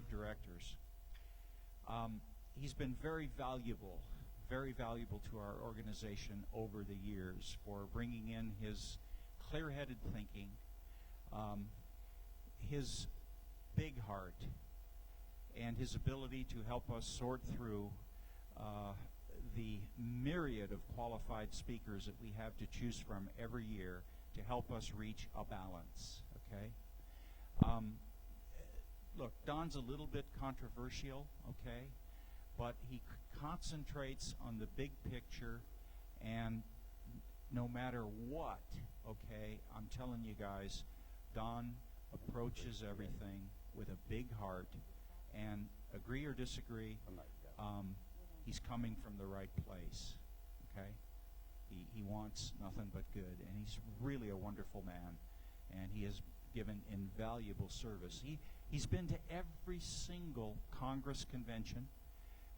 of directors. He's been very valuable to our organization over the years for bringing in his clear-headed thinking, his big heart, and his ability to help us sort through the myriad of qualified speakers that we have to choose from every year to help us reach a balance, okay? Look, Don's a little bit controversial, okay? But he concentrates on the big picture, and no matter what, okay, I'm telling you guys, Don approaches everything with a big heart, and agree or disagree, he's coming from the right place, okay? He wants nothing but good, and he's really a wonderful man, and he has given invaluable service. He's been to every single Congress convention.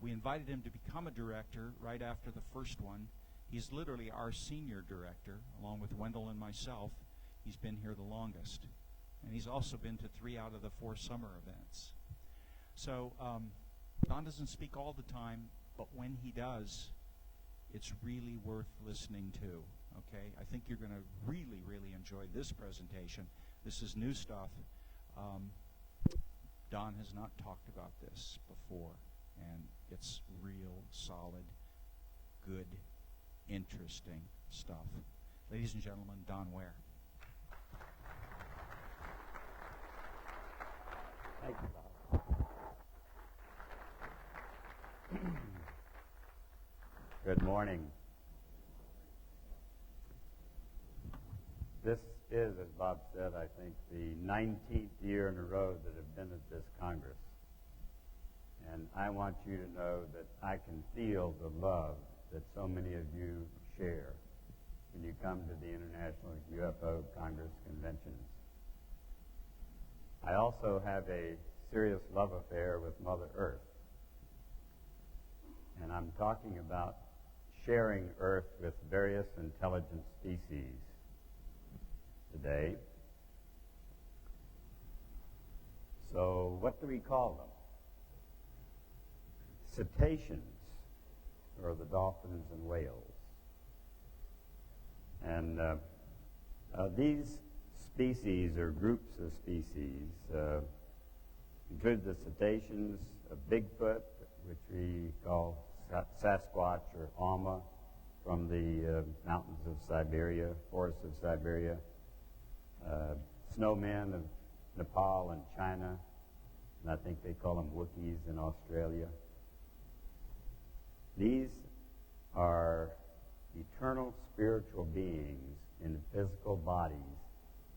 We invited him to become a director right after the first one. He's literally our senior director, along with Wendell and myself. He's been here the longest. And he's also been to 3 out of the 4 summer events. So Don doesn't speak all the time, but when he does, it's really worth listening to. Okay? I think you're going to really, really enjoy this presentation. This is new stuff. Don has not talked about this before, and it's real, solid, good, interesting stuff. Ladies and gentlemen, Don Ware. Thank you, Bob. Good morning. This is, as Bob said, I think the 19th year in a row that I've been at this Congress. And I want you to know that I can feel the love that so many of you share when you come to the International UFO Congress conventions. I also have a serious love affair with Mother Earth. And I'm talking about sharing Earth with various intelligent species today. So what do we call them? Cetaceans, or the dolphins and whales. And these species, or groups of species, include the cetaceans, Bigfoot, which we call Sasquatch or Alma, from the mountains of Siberia, forests of Siberia, snowmen of Nepal and China, and I think they call them Wookiees in Australia. These are eternal spiritual beings in physical bodies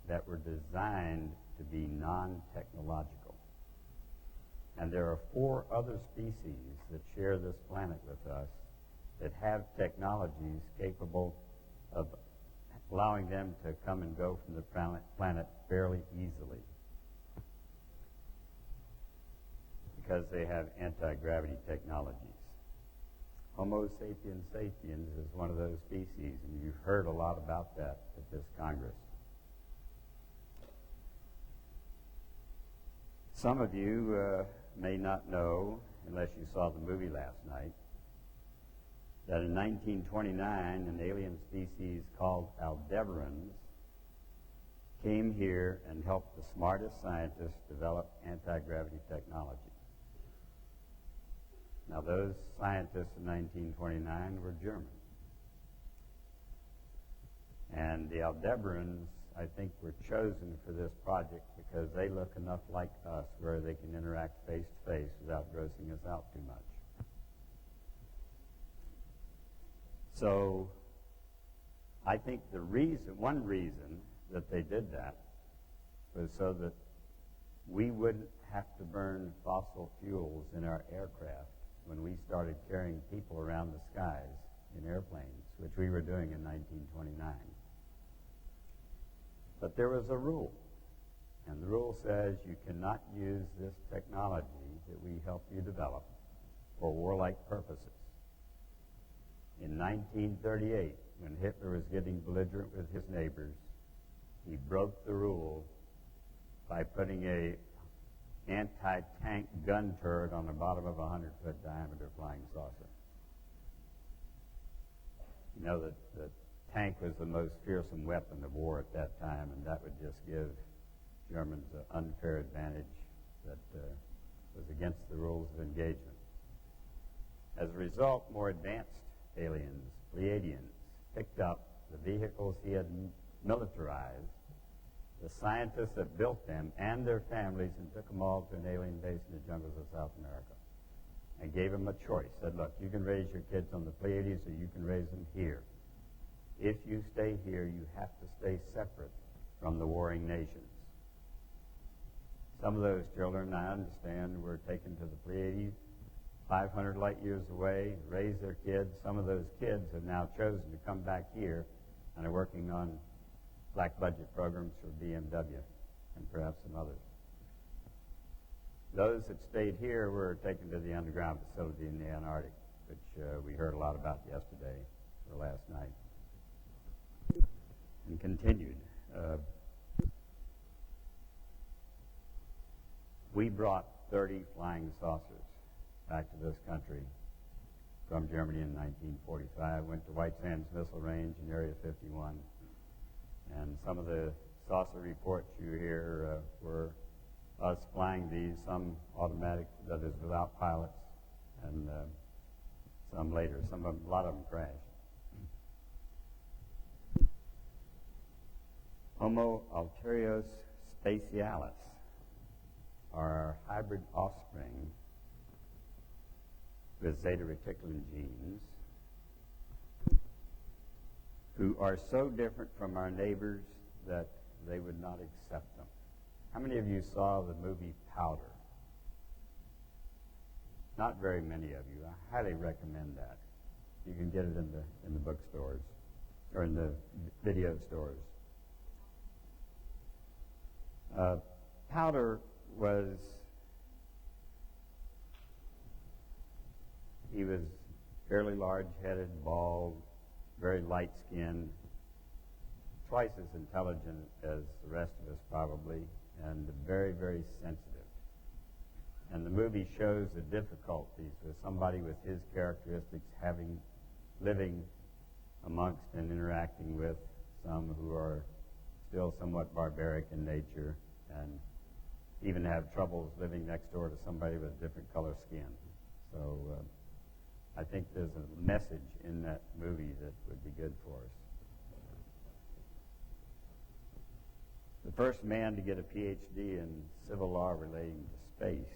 that were designed to be non-technological. And there are 4 other species that share this planet with us that have technologies capable of allowing them to come and go from the planet fairly easily, because they have anti-gravity technologies. Homo sapiens sapiens is one of those species, and you've heard a lot about that at this Congress. Some of you may not know, unless you saw the movie last night, that in 1929 an alien species called Aldebarans came here and helped the smartest scientists develop anti-gravity technology. Now, those scientists in 1929 were German. And the Aldebarans, I think, were chosen for this project because they look enough like us where they can interact face-to-face without grossing us out too much. So I think one reason that they did that was so that we wouldn't have to burn fossil fuels in our aircraft when we started carrying people around the skies in airplanes, which we were doing in 1929. But there was a rule, and the rule says you cannot use this technology that we help you develop for warlike purposes. In 1938, when Hitler was getting belligerent with his neighbors, he broke the rule by putting a anti-tank gun turret on the bottom of a 100-foot diameter flying saucer. You know that the tank was the most fearsome weapon of war at that time, and that would just give Germans an unfair advantage that was against the rules of engagement. As a result, more advanced aliens, Pleiadians, picked up the vehicles he had militarized, the scientists that built them and their families, and took them all to an alien base in the jungles of South America and gave them a choice. Said, look, you can raise your kids on the Pleiades or you can raise them here. If you stay here, you have to stay separate from the warring nations. Some of those children, I understand, were taken to the Pleiades, 500 light years away, raised their kids. Some of those kids have now chosen to come back here and are working on black budget programs for BMW and perhaps some others. Those that stayed here were taken to the underground facility in the Antarctic, which we heard a lot about yesterday or last night, and continued. We brought 30 flying saucers back to this country from Germany in 1945, went to White Sands Missile Range in Area 51, and some of the saucer reports you hear were us flying these, some automatic, that is without pilots, and some later. A lot of them crashed. Homo ulterior spacialis are hybrid offspring with zeta reticulum genes who are so different from our neighbors that they would not accept them. How many of you saw the movie Powder? Not very many of you. I highly recommend that. You can get it in the bookstores or in the video stores. Powder he was fairly large-headed, bald, very light-skinned, twice as intelligent as the rest of us probably, and very, very sensitive. And the movie shows the difficulties with somebody with his characteristics living amongst and interacting with some who are still somewhat barbaric in nature and even have troubles living next door to somebody with different color skin. So I think there's a message in that movie that would be good for us. The first man to get a PhD in civil law relating to space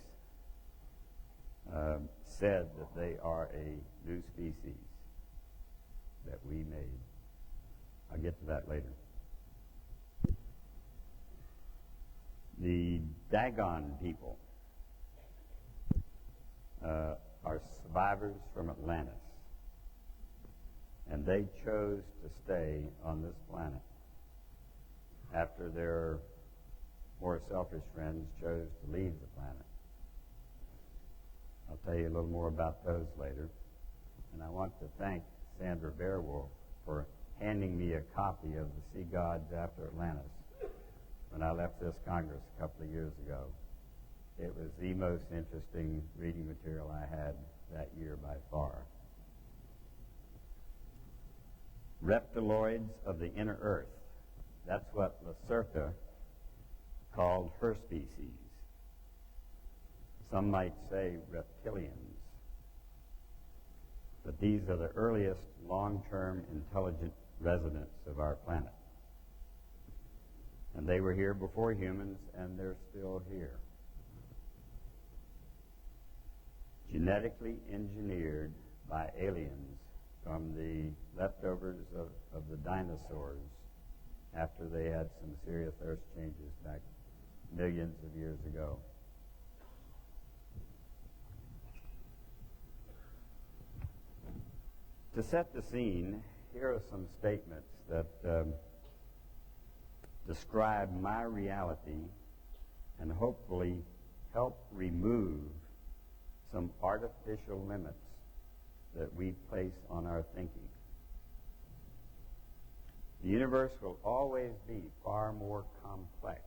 said that they are a new species that we made. I'll get to that later. The Dagon people are survivors from Atlantis, and they chose to stay on this planet after their more selfish friends chose to leave the planet. I'll tell you a little more about those later. And I want to thank Sandra Bearwolf for handing me a copy of The Sea Gods After Atlantis when I left this Congress a couple of years ago. It was the most interesting reading material I had that year by far. Reptiloids of the inner earth. That's what Lacerta called her species. Some might say reptilians. But these are the earliest long-term intelligent residents of our planet. And they were here before humans, and they're still here. Genetically engineered by aliens from the leftovers of the dinosaurs after they had some serious earth changes back millions of years ago. To set the scene, here are some statements that describe my reality and hopefully help remove some artificial limits that we place on our thinking. The universe will always be far more complex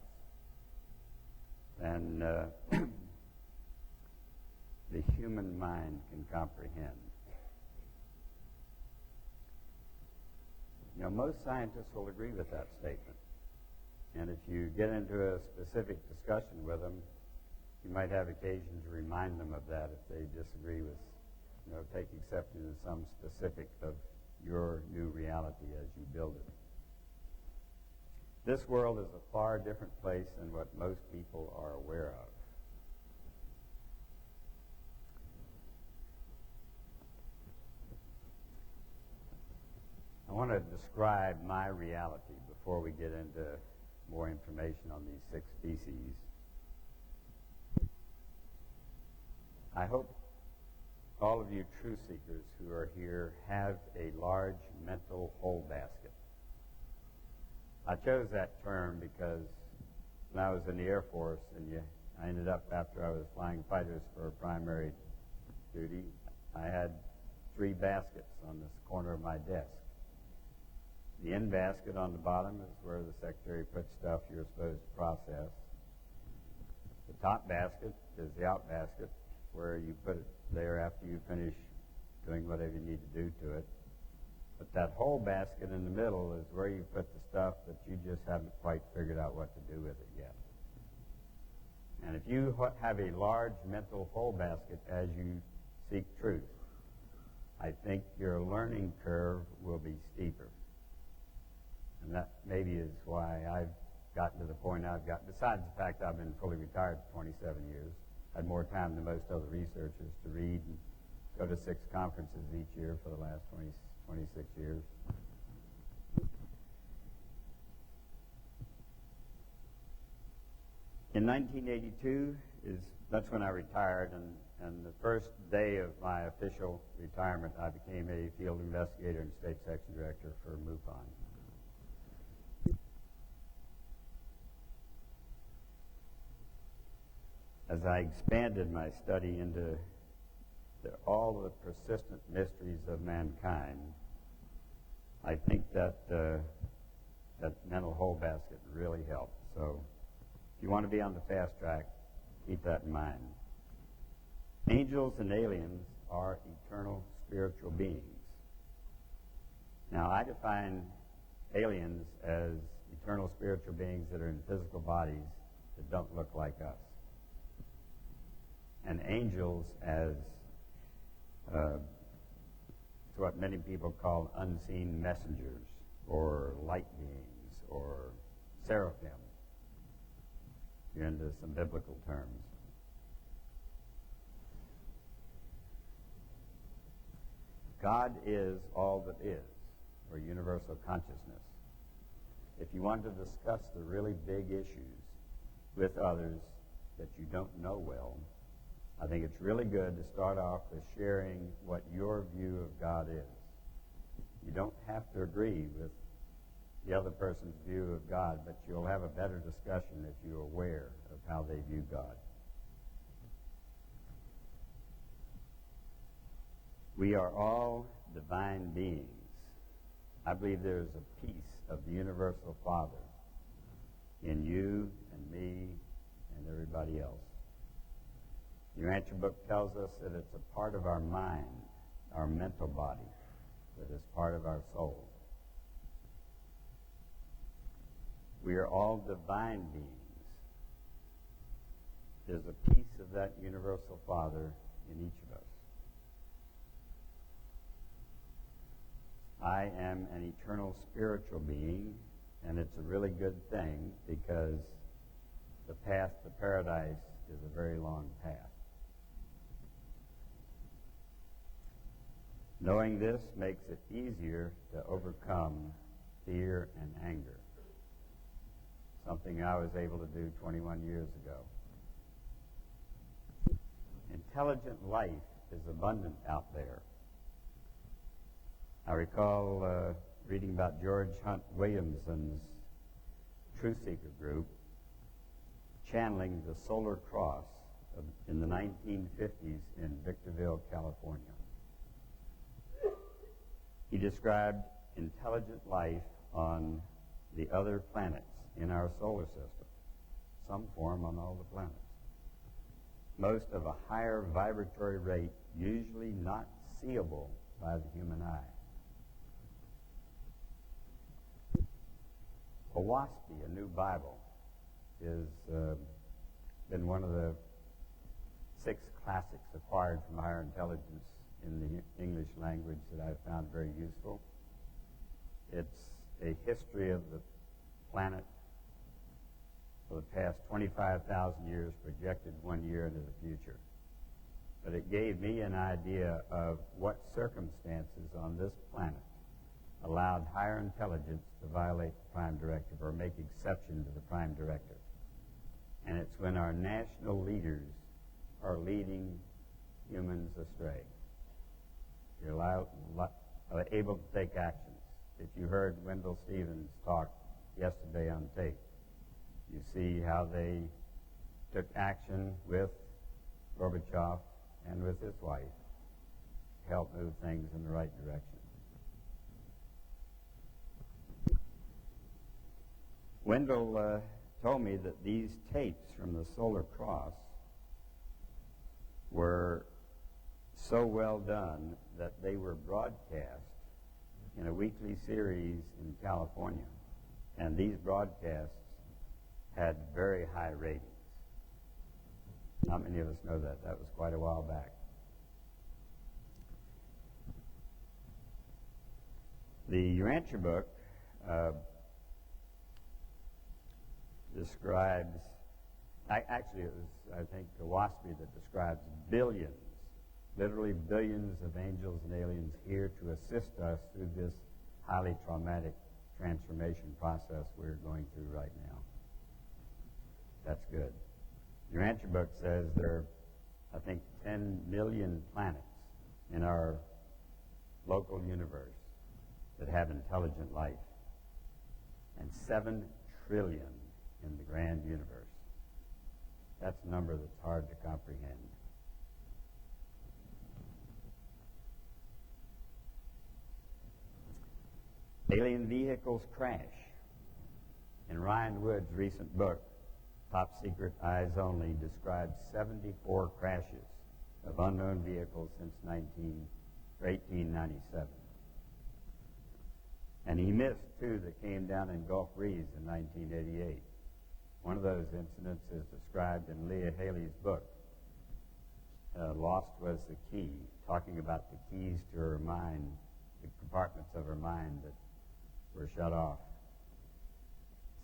than the human mind can comprehend. You know, most scientists will agree with that statement. And if you get into a specific discussion with them, you might have occasion to remind them of that if they disagree with, you know, take exception to some specific of your new reality as you build it. This world is a far different place than what most people are aware of. I want to describe my reality before we get into more information on these 6 species. I hope all of you truth seekers who are here have a large mental hole basket. I chose that term because when I was in the Air Force and I ended up, after I was flying fighters for primary duty, I had 3 baskets on this corner of my desk. The in basket on the bottom is where the secretary puts stuff you're supposed to process. The top basket is the out basket, where you put it there after you finish doing whatever you need to do to it. But that whole basket in the middle is where you put the stuff that you just haven't quite figured out what to do with it yet. And if you have a large mental hole basket as you seek truth, I think your learning curve will be steeper. And that maybe is why I've gotten to the point I've got, besides the fact I've been fully retired for 27 years, had more time than most other researchers to read and go to 6 conferences each year for the last 26 years. In 1982, that's when I retired, and the first day of my official retirement, I became a field investigator and state section director for MUFON. As I expanded my study into all the persistent mysteries of mankind, I think that that mental hole basket really helped. So if you want to be on the fast track, keep that in mind. Angels and aliens are eternal spiritual beings. Now, I define aliens as eternal spiritual beings that are in physical bodies that don't look like us, and angels as what many people call unseen messengers, or light beings, or seraphim, if you're into some biblical terms. God is all that is, or universal consciousness. If you want to discuss the really big issues with others that you don't know well, I think it's really good to start off with sharing what your view of God is. You don't have to agree with the other person's view of God, but you'll have a better discussion if you're aware of how they view God. We are all divine beings. I believe there is a piece of the universal Father in you and me and everybody else. The Urantia book tells us that it's a part of our mind, our mental body, that is part of our soul. We are all divine beings. There's a piece of that universal Father in each of us. I am an eternal spiritual being, and it's a really good thing because the path to paradise is a very long path. Knowing this makes it easier to overcome fear and anger, something I was able to do 21 years ago. Intelligent life is abundant out there. I recall reading about George Hunt Williamson's Truth Seeker group channeling the Solar Cross in the 1950s in Victorville, California. He described intelligent life on the other planets in our solar system, some form on all the planets. Most of a higher vibratory rate, usually not seeable by the human eye. A WASPI, a new Bible, is been one of the 6 classics acquired from higher intelligence in the English language that I've found very useful. It's a history of the planet for the past 25,000 years, projected 1 year into the future. But it gave me an idea of what circumstances on this planet allowed higher intelligence to violate the prime directive or make exception to the prime directive. And it's when our national leaders are leading humans astray. You're able to take actions. If you heard Wendell Stevens talk yesterday on tape, you see how they took action with Gorbachev and with his wife to help move things in the right direction. Wendell told me that these tapes from the Solar Cross were so well done that they were broadcast in a weekly series in California. And these broadcasts had very high ratings. Not many of us know that. That was quite a while back. The Urantia book describes, actually it was, I think, the WASPI that describes billions, literally billions of angels and aliens here to assist us through this highly traumatic transformation process we're going through right now. That's good. Urantia book says there are, I think, 10 million planets in our local universe that have intelligent life, and 7 trillion in the grand universe. That's a number that's hard to comprehend. Alien vehicles crash. In Ryan Wood's recent book, Top Secret Eyes Only, describes 74 crashes of unknown vehicles since 1897. And he missed 2 that came down in Gulf Breeze in 1988. One of those incidents is described in Leah Haley's book, Lost Was the Key, talking about the keys to her mind, the compartments of her mind that were shut off,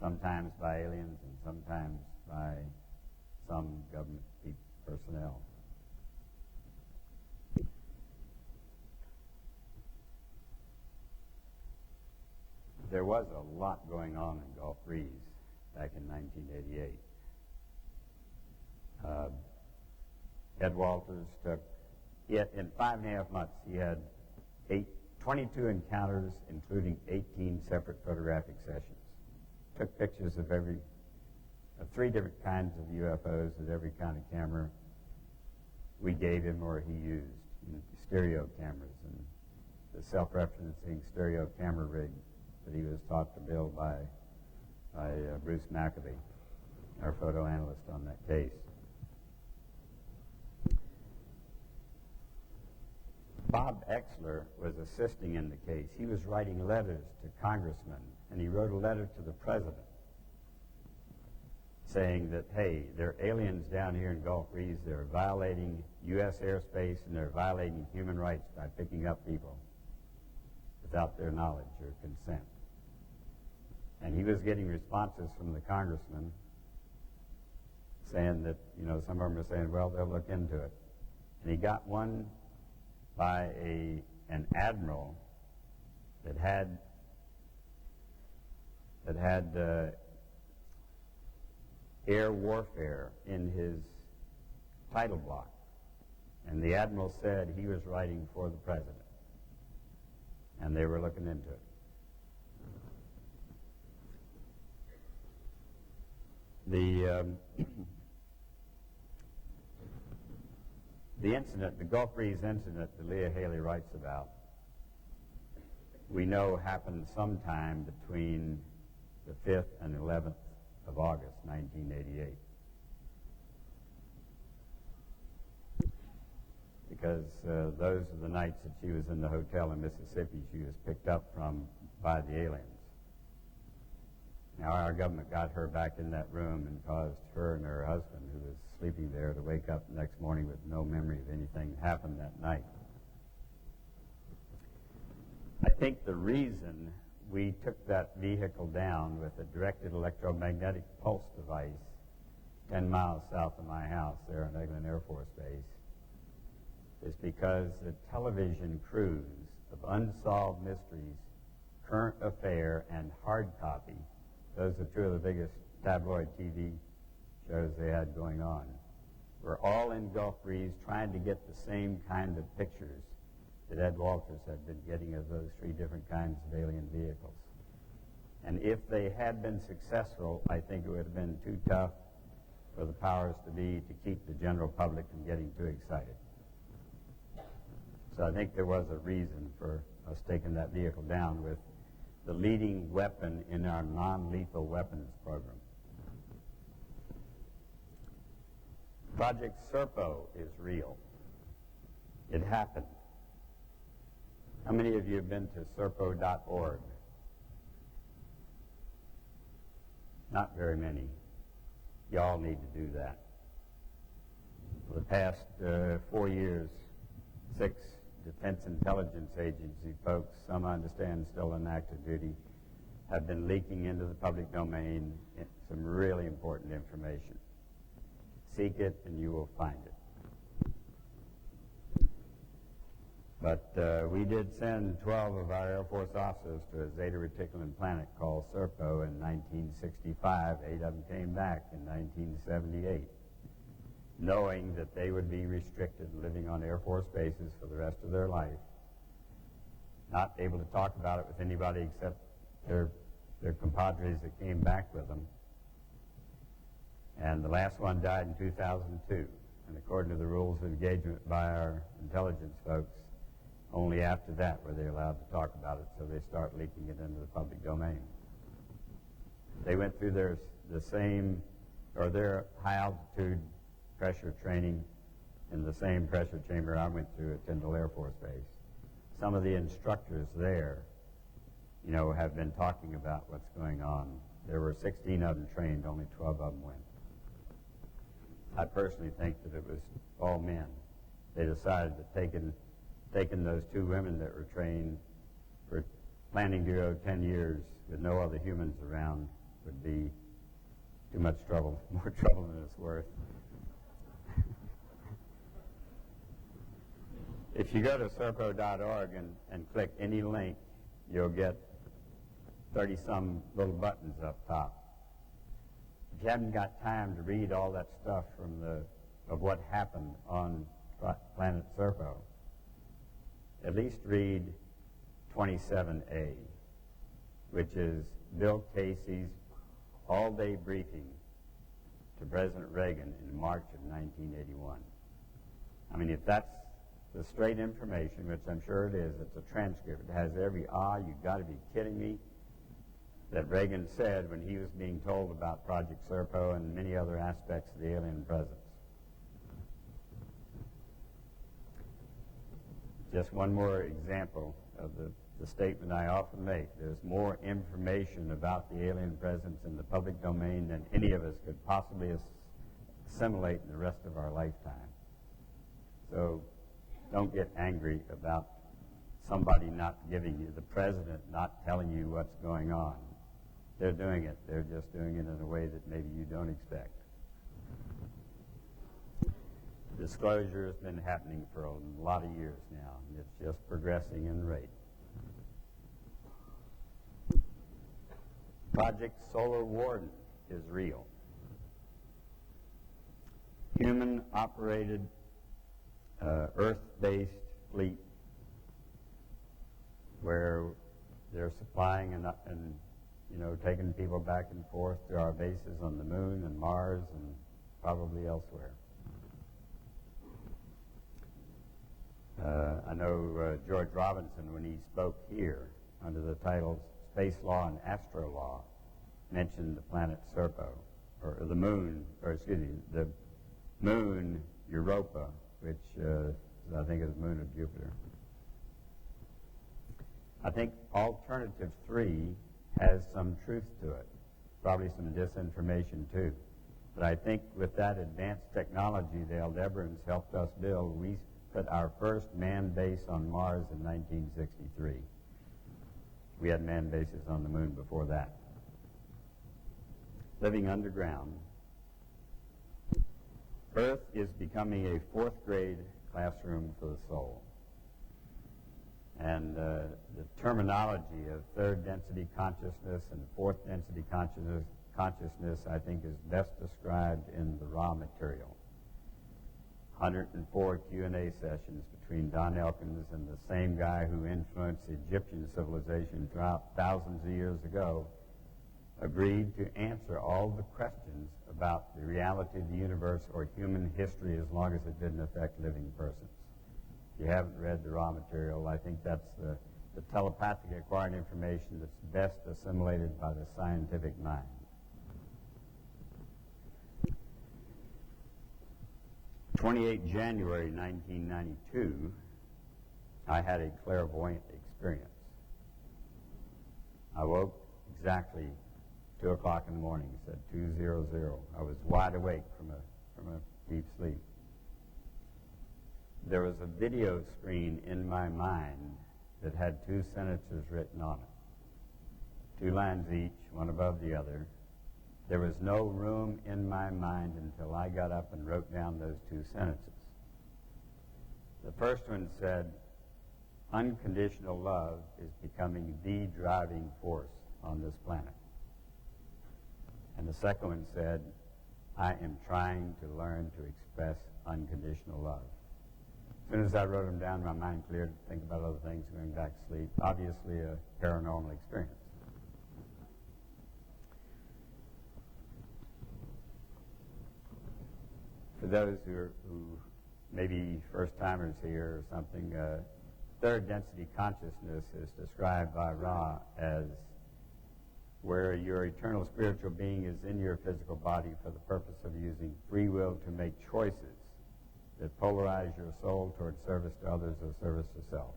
sometimes by aliens and sometimes by some government personnel. There was a lot going on in Gulf Breeze back in 1988. Ed Walters took, in 5.5 months, he had 22 encounters, including 18 separate photographic sessions. Took pictures of 3 different kinds of UFOs with every kind of camera we gave him or he used, stereo cameras, and the self-referencing stereo camera rig that he was taught to build by Bruce McAbee, our photo analyst on that case. Bob Exler was assisting in the case. He was writing letters to congressmen, and he wrote a letter to the president saying that, hey, there are aliens down here in Gulf Breeze. They're violating U.S. airspace, and they're violating human rights by picking up people without their knowledge or consent. And he was getting responses from the congressmen saying that, some of them are saying, well, they'll look into it. And he got one by an admiral that had air warfare in his title block. And the admiral said he was writing for the president. And they were looking into it. The incident, the Gulf Breeze incident that Leah Haley writes about, we know happened sometime between the 5th and 11th of August, 1988. Because those are the nights that she was in the hotel in Mississippi she was picked up from by the aliens. Now, our government got her back in that room and caused her and her husband, who was sleeping there, to wake up the next morning with no memory of anything that happened that night. I think the reason we took that vehicle down with a directed electromagnetic pulse device 10 miles south of my house there on Eglin Air Force Base is because the television crews of Unsolved Mysteries, Current Affair, and Hard Copy, those are two of the biggest tabloid TV shows they had going on, were all in Gulf Breeze trying to get the same kind of pictures that Ed Walters had been getting of those three different kinds of alien vehicles. And if they had been successful, I think it would have been too tough for the powers to be to keep the general public from getting too excited. So I think there was a reason for us taking that vehicle down with the leading weapon in our non-lethal weapons program. Project Serpo is real. It happened. How many of you have been to serpo.org? Not very many. Y'all need to do that. For the past 4 years, 6 Defense Intelligence Agency folks, some I understand still on active duty, have been leaking into the public domain some really important information. Seek it and you will find it. But we did send 12 of our Air Force officers to a Zeta Reticulum planet called Serpo in 1965. 8 of them came back in 1978, knowing that they would be restricted, living on Air Force bases for the rest of their life, not able to talk about it with anybody except their compadres that came back with them. And the last one died in 2002. And according to the rules of engagement by our intelligence folks, only after that were they allowed to talk about it, so they start leaking it into the public domain. They went through their high altitude pressure training in the same pressure chamber I went through at Tyndall Air Force Base. Some of the instructors there, have been talking about what's going on. There were 16 of them trained, only 12 of them went. I personally think that it was all men. They decided that taking those 2 women that were trained for planning to go 10 years with no other humans around would be too much trouble, more trouble than it's worth. If you go to serpo.org and click any link, you'll get 30-some little buttons up top. If you haven't got time to read all that stuff of what happened on planet Serpo, at least read 27A, which is Bill Casey's all-day briefing to President Reagan in March of 1981. I mean, if that's the straight information, which I'm sure it is, it's a transcript. It has every you've got to be kidding me, that Reagan said when he was being told about Project Serpo and many other aspects of the alien presence. Just one more example of the statement I often make. There's more information about the alien presence in the public domain than any of us could possibly assimilate in the rest of our lifetime. So don't get angry about somebody not giving you, the president not telling you what's going on. They're doing it. They're just doing it in a way that maybe you don't expect. Disclosure has been happening for a lot of years now. It's just progressing in rate. Project Solar Warden is real. Human-operated, Earth-based fleet where they're supplying and taking people back and forth to our bases on the Moon and Mars and probably elsewhere. I know George Robinson, when he spoke here under the titles Space Law and Astro Law, mentioned the planet Serpo, or the moon, or excuse me, the moon Europa, which I think is the moon of Jupiter. I think alternative 3 has some truth to it, probably some disinformation too. But I think with that advanced technology the Aldebarans helped us build, we put our first manned base on Mars in 1963. We had manned bases on the moon before that. Living underground, Earth is becoming a fourth grade classroom for the soul. And the terminology of third density consciousness and fourth density consciousness, I think, is best described in the raw material. 104 Q&A sessions between Don Elkins and the same guy who influenced Egyptian civilization throughout thousands of years ago agreed to answer all the questions about the reality of the universe or human history as long as it didn't affect living persons. If you haven't read the raw material, I think that's the telepathic acquired information that's best assimilated by the scientific mind. January 1992, I had a clairvoyant experience. I woke exactly 2 o'clock in the morning. It said 2:00. I was wide awake from a deep sleep. There was a video screen in my mind that had 2 sentences written on it, 2 lines each, one above the other. There was no room in my mind until I got up and wrote down those 2 sentences. The first one said, "Unconditional love is becoming the driving force on this planet." And the second one said, "I am trying to learn to express unconditional love." As soon as I wrote them down, my mind cleared to think about other things, going back to sleep. Obviously a paranormal experience. For those who may be first-timers here or something, third density consciousness is described by Ra as where your eternal spiritual being is in your physical body for the purpose of using free will to make choices that polarize your soul towards service to others or service to self.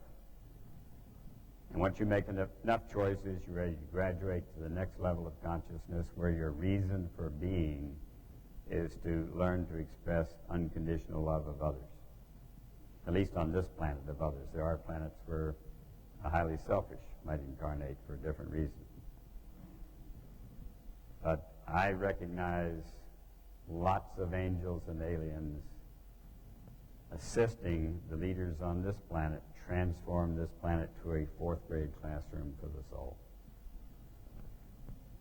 And once you make enough choices, you're ready to graduate to the next level of consciousness where your reason for being is to learn to express unconditional love of others, at least on this planet of others. There are planets where the highly selfish might incarnate for a different reason. But I recognize lots of angels and aliens assisting the leaders on this planet transform this planet to a fourth grade classroom for the soul.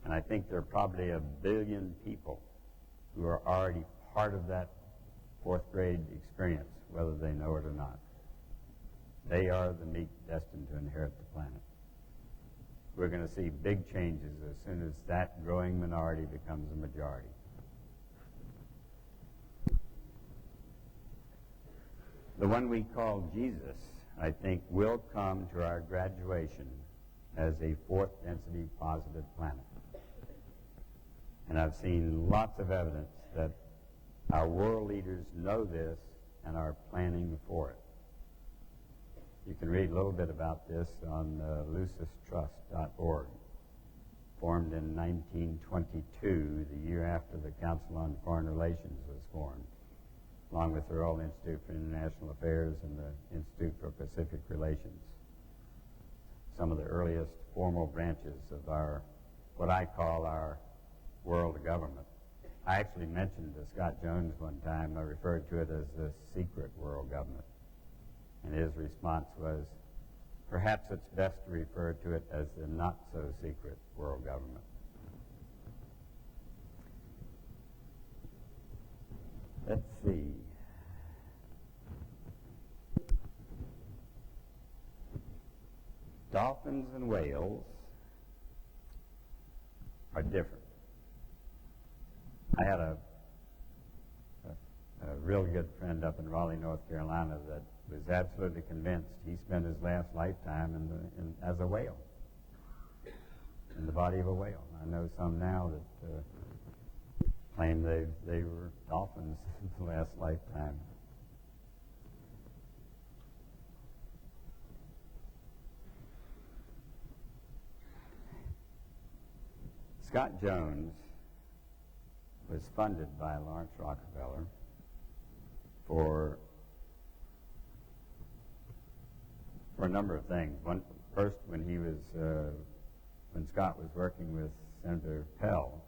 And I think there are probably 1 billion people who are already part of that fourth grade experience, whether they know it or not. They are the meat destined to inherit the planet. We're going to see big changes as soon as that growing minority becomes a majority. The one we call Jesus, I think, will come to our graduation as a fourth density positive planet. And I've seen lots of evidence that our world leaders know this and are planning for it. You can read a little bit about this on lucistrust.org. Formed in 1922, the year after the Council on Foreign Relations was formed, along with the Royal Institute for International Affairs and the Institute for Pacific Relations. Some of the earliest formal branches of our, what I call our world government. I actually mentioned to Scott Jones one time, I referred to it as the secret world government. And his response was, perhaps it's best to refer to it as the not-so-secret world government. Let's see. Dolphins and whales are different. I had a real good friend up in Raleigh, North Carolina, that was absolutely convinced he spent his last lifetime as a whale. in the body of a whale. I know some now that claim they were dolphins in the last lifetime. Scott Jones was funded by Lawrence Rockefeller for a number of things. First, when Scott was working with Senator Pell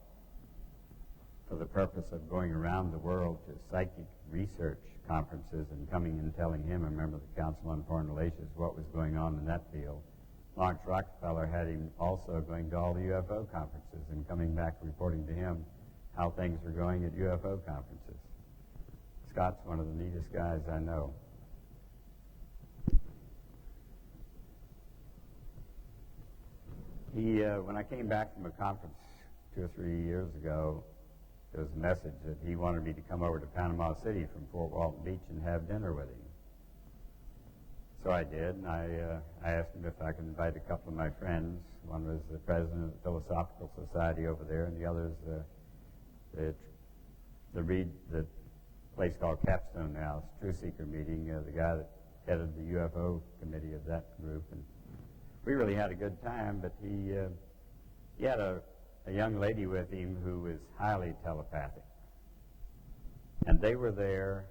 for the purpose of going around the world to psychic research conferences and coming and telling him, a member of the Council on Foreign Relations, what was going on in that field. Lawrence Rockefeller had him also going to all the UFO conferences and coming back reporting to him how things were going at UFO conferences. Scott's one of the neatest guys I know. When I came back from a conference 2 or 3 years ago, there was a message that he wanted me to come over to Panama City from Fort Walton Beach and have dinner with him. So I did, and I asked him if I could invite a couple of my friends. One was the president of the Philosophical Society over there, and the other is the place called Capstone House, Truth Seeker meeting, the guy that headed the UFO committee of that group. And we really had a good time, but he had a young lady with him who was highly telepathic. And they were there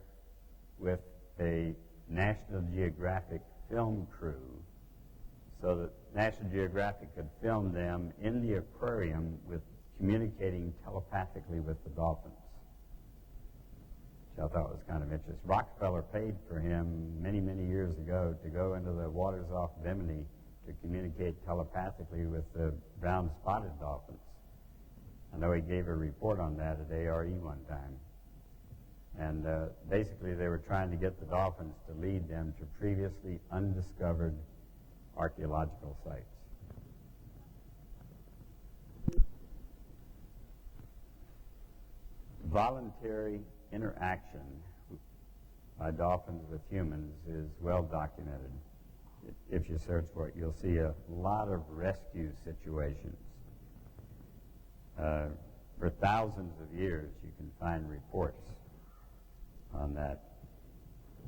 with a National Geographic film crew so that National Geographic could film them in the aquarium with communicating telepathically with the dolphins, which I thought was kind of interesting. Rockefeller paid for him many, many years ago to go into the waters off Bimini to communicate telepathically with the brown spotted dolphins. I know he gave a report on that at ARE one time. And basically they were trying to get the dolphins to lead them to previously undiscovered archaeological sites. Voluntary interaction by dolphins with humans is well documented. If you search for it, you'll see a lot of rescue situations. For thousands of years, you can find reports on that.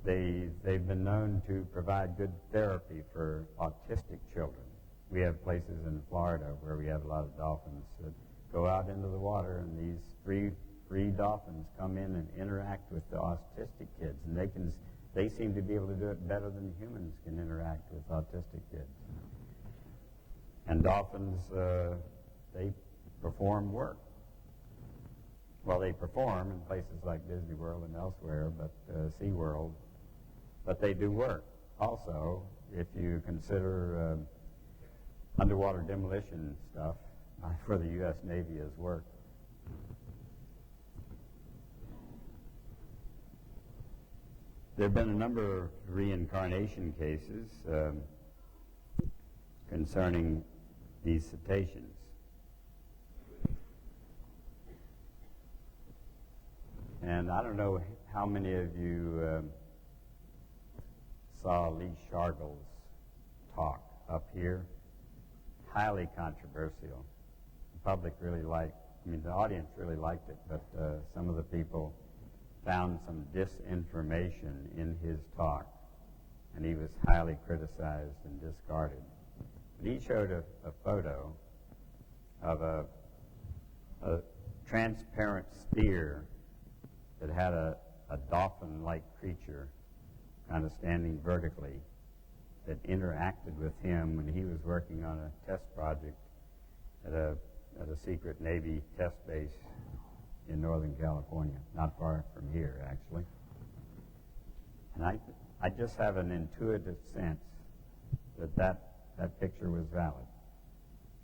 They've been known to provide good therapy for autistic children. We have places in Florida where we have a lot of dolphins that go out into the water, and these free dolphins come in and interact with the autistic kids, and they seem to be able to do it better than humans can interact with autistic kids. And dolphins, they perform work. Well, they perform in places like Disney World and elsewhere, but SeaWorld, but they do work. Also, if you consider underwater demolition stuff for the U.S. Navy as work. There have been a number of reincarnation cases concerning these cetaceans. And I don't know how many of you saw Lee Shargle's talk up here. Highly controversial. The public really the audience really liked it, but some of the people found some disinformation in his talk, and he was highly criticized and discarded. But he showed a photo of a transparent sphere that had a dolphin-like creature kind of standing vertically that interacted with him when he was working on a test project at a secret Navy test base in Northern California, not far from here, actually. And I just have an intuitive sense that picture was valid.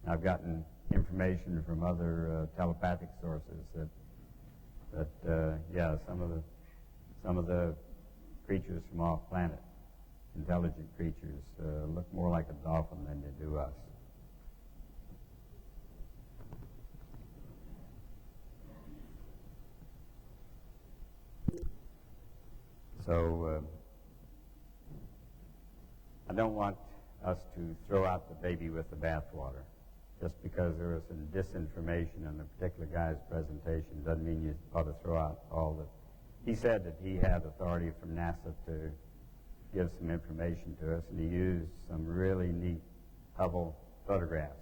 I've gotten information from other telepathic sources that some of the creatures from off planet, intelligent creatures, look more like a dolphin than they do us. So I don't want us to throw out the baby with the bathwater. Just because there was some disinformation in a particular guy's presentation doesn't mean you ought to throw out all the... He said that he had authority from NASA to give some information to us, and he used some really neat Hubble photographs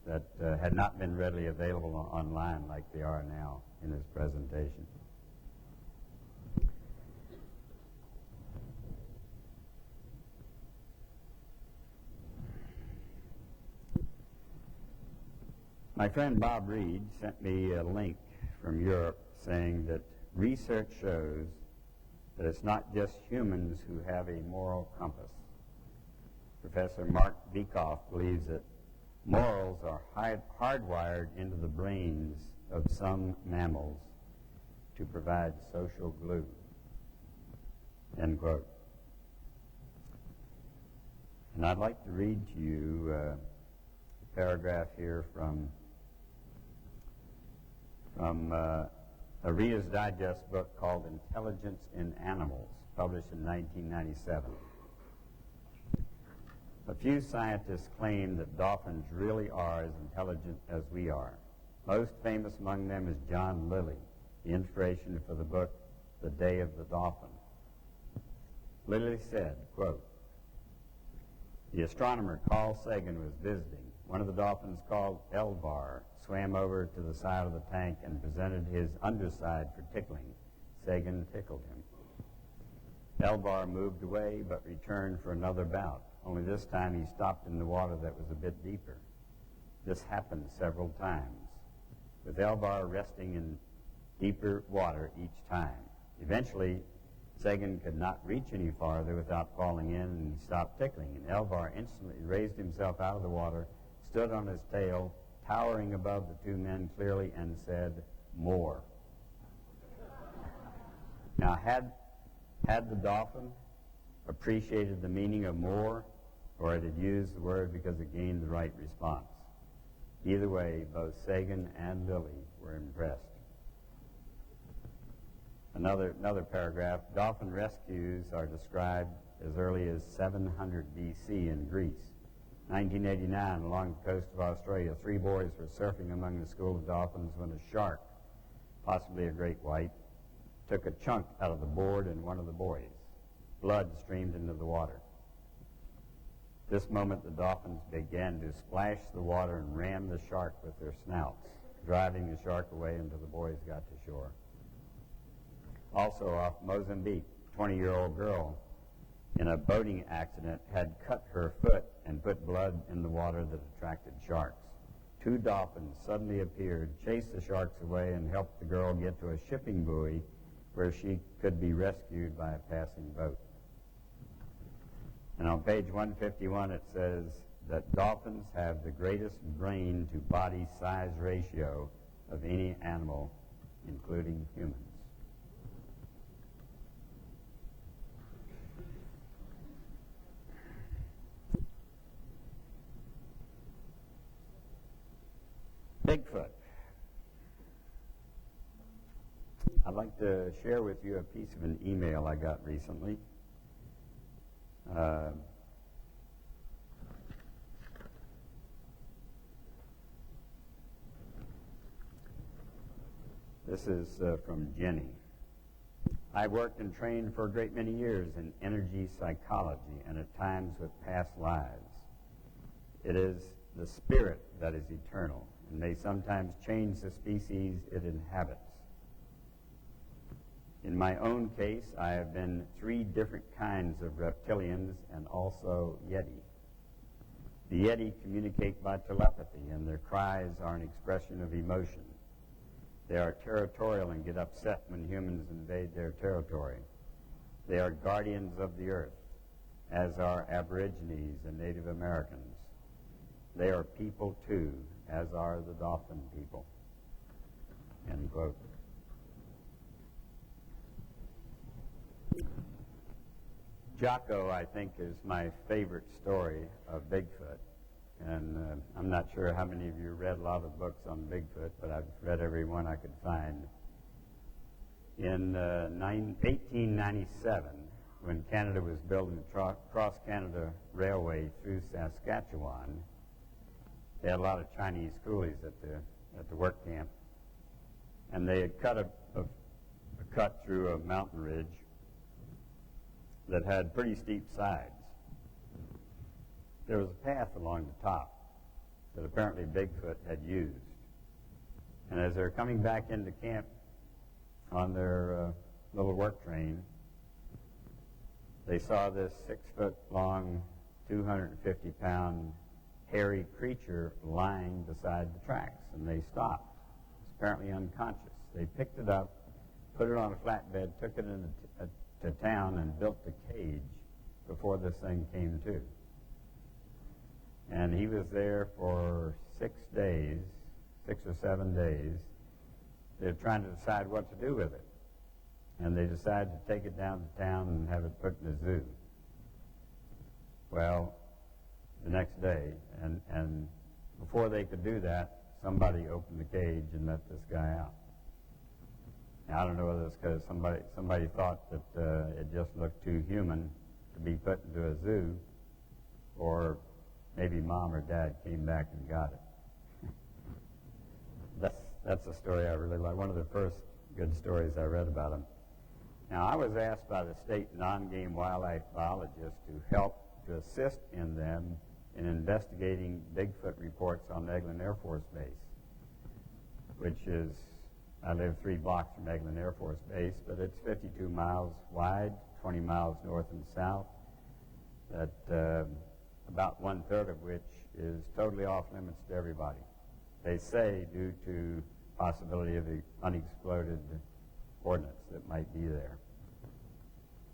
that had not been readily available online like they are now in his presentation. My friend Bob Reed sent me a link from Europe saying that research shows that it's not just humans who have a moral compass. Professor Mark Bekoff believes that morals are hardwired into the brains of some mammals to provide social glue. End quote. And I'd like to read to you a paragraph here from a Reader's Digest book called Intelligence in Animals, published in 1997. A few scientists claim that dolphins really are as intelligent as we are. Most famous among them is John Lilly, the inspiration for the book The Day of the Dolphin. Lilly said, quote, "The astronomer Carl Sagan was visiting. One of the dolphins, called Elbar, swam over to the side of the tank and presented his underside for tickling. Sagan tickled him. Elbar moved away but returned for another bout. Only this time he stopped in the water that was a bit deeper. This happened several times, with Elbar resting in deeper water each time. Eventually, Sagan could not reach any farther without falling in, and he stopped tickling, and Elbar instantly raised himself out of the water, stood on his tail, towering above the two men clearly, and said, 'More.'" Now, had the dolphin appreciated the meaning of more, or had it used the word because it gained the right response? Either way, both Sagan and Lilly were impressed. Another paragraph, dolphin rescues are described as early as 700 BC in Greece. 1989, along the coast of Australia, 3 boys were surfing among the school of dolphins when a shark, possibly a great white, took a chunk out of the board in one of the boys. Blood streamed into the water. This moment, the dolphins began to splash the water and ram the shark with their snouts, driving the shark away until the boys got to shore. Also off Mozambique, a 20-year-old girl in a boating accident had cut her foot and put blood in the water that attracted sharks. 2 dolphins suddenly appeared, chased the sharks away, and helped the girl get to a shipping buoy where she could be rescued by a passing boat. And on page 151 it says that dolphins have the greatest brain to body size ratio of any animal, including humans. Bigfoot. I'd like to share with you a piece of an email I got recently. This is from Jenny. "I worked and trained for a great many years in energy psychology and at times with past lives. It is the spirit that is eternal and may sometimes change the species it inhabits. In my own case, I have been 3 different kinds of reptilians and also Yeti. The Yeti communicate by telepathy, and their cries are an expression of emotion. They are territorial and get upset when humans invade their territory. They are guardians of the earth, as are Aborigines and Native Americans. They are people too, as are the dolphin people." End quote. Jocko, I think, is my favorite story of Bigfoot. And I'm not sure how many of you read a lot of books on Bigfoot, but I've read every one I could find. In 1897, when Canada was building the Cross-Canada Railway through Saskatchewan, they had a lot of Chinese coolies at the work camp, and they had cut a cut through a mountain ridge that had pretty steep sides. There was a path along the top that apparently Bigfoot had used. And as they're coming back into camp on their little work train, they saw this 6-foot-long, 250-pound hairy creature lying beside the tracks, and they stopped. It's apparently unconscious. They picked it up, put it on a flatbed, took it to town, and built the cage before this thing came to. And he was there for 6 days, 6 or 7 days. They're trying to decide what to do with it. And they decided to take it down to town and have it put in a zoo. Well, the next day, and before they could do that, somebody opened the cage and let this guy out. Now, I don't know whether it's because somebody thought that it just looked too human to be put into a zoo, or maybe Mom or Dad came back and got it. That's a story I really like. One of the first good stories I read about him. Now, I was asked by the state non-game wildlife biologists to assist in them in investigating Bigfoot reports on Eglin Air Force Base, which is, I live 3 blocks from Eglin Air Force Base, but it's 52 miles wide, 20 miles north and south, that about 1/3 of which is totally off limits to everybody. They say due to possibility of unexploded ordnance that might be there.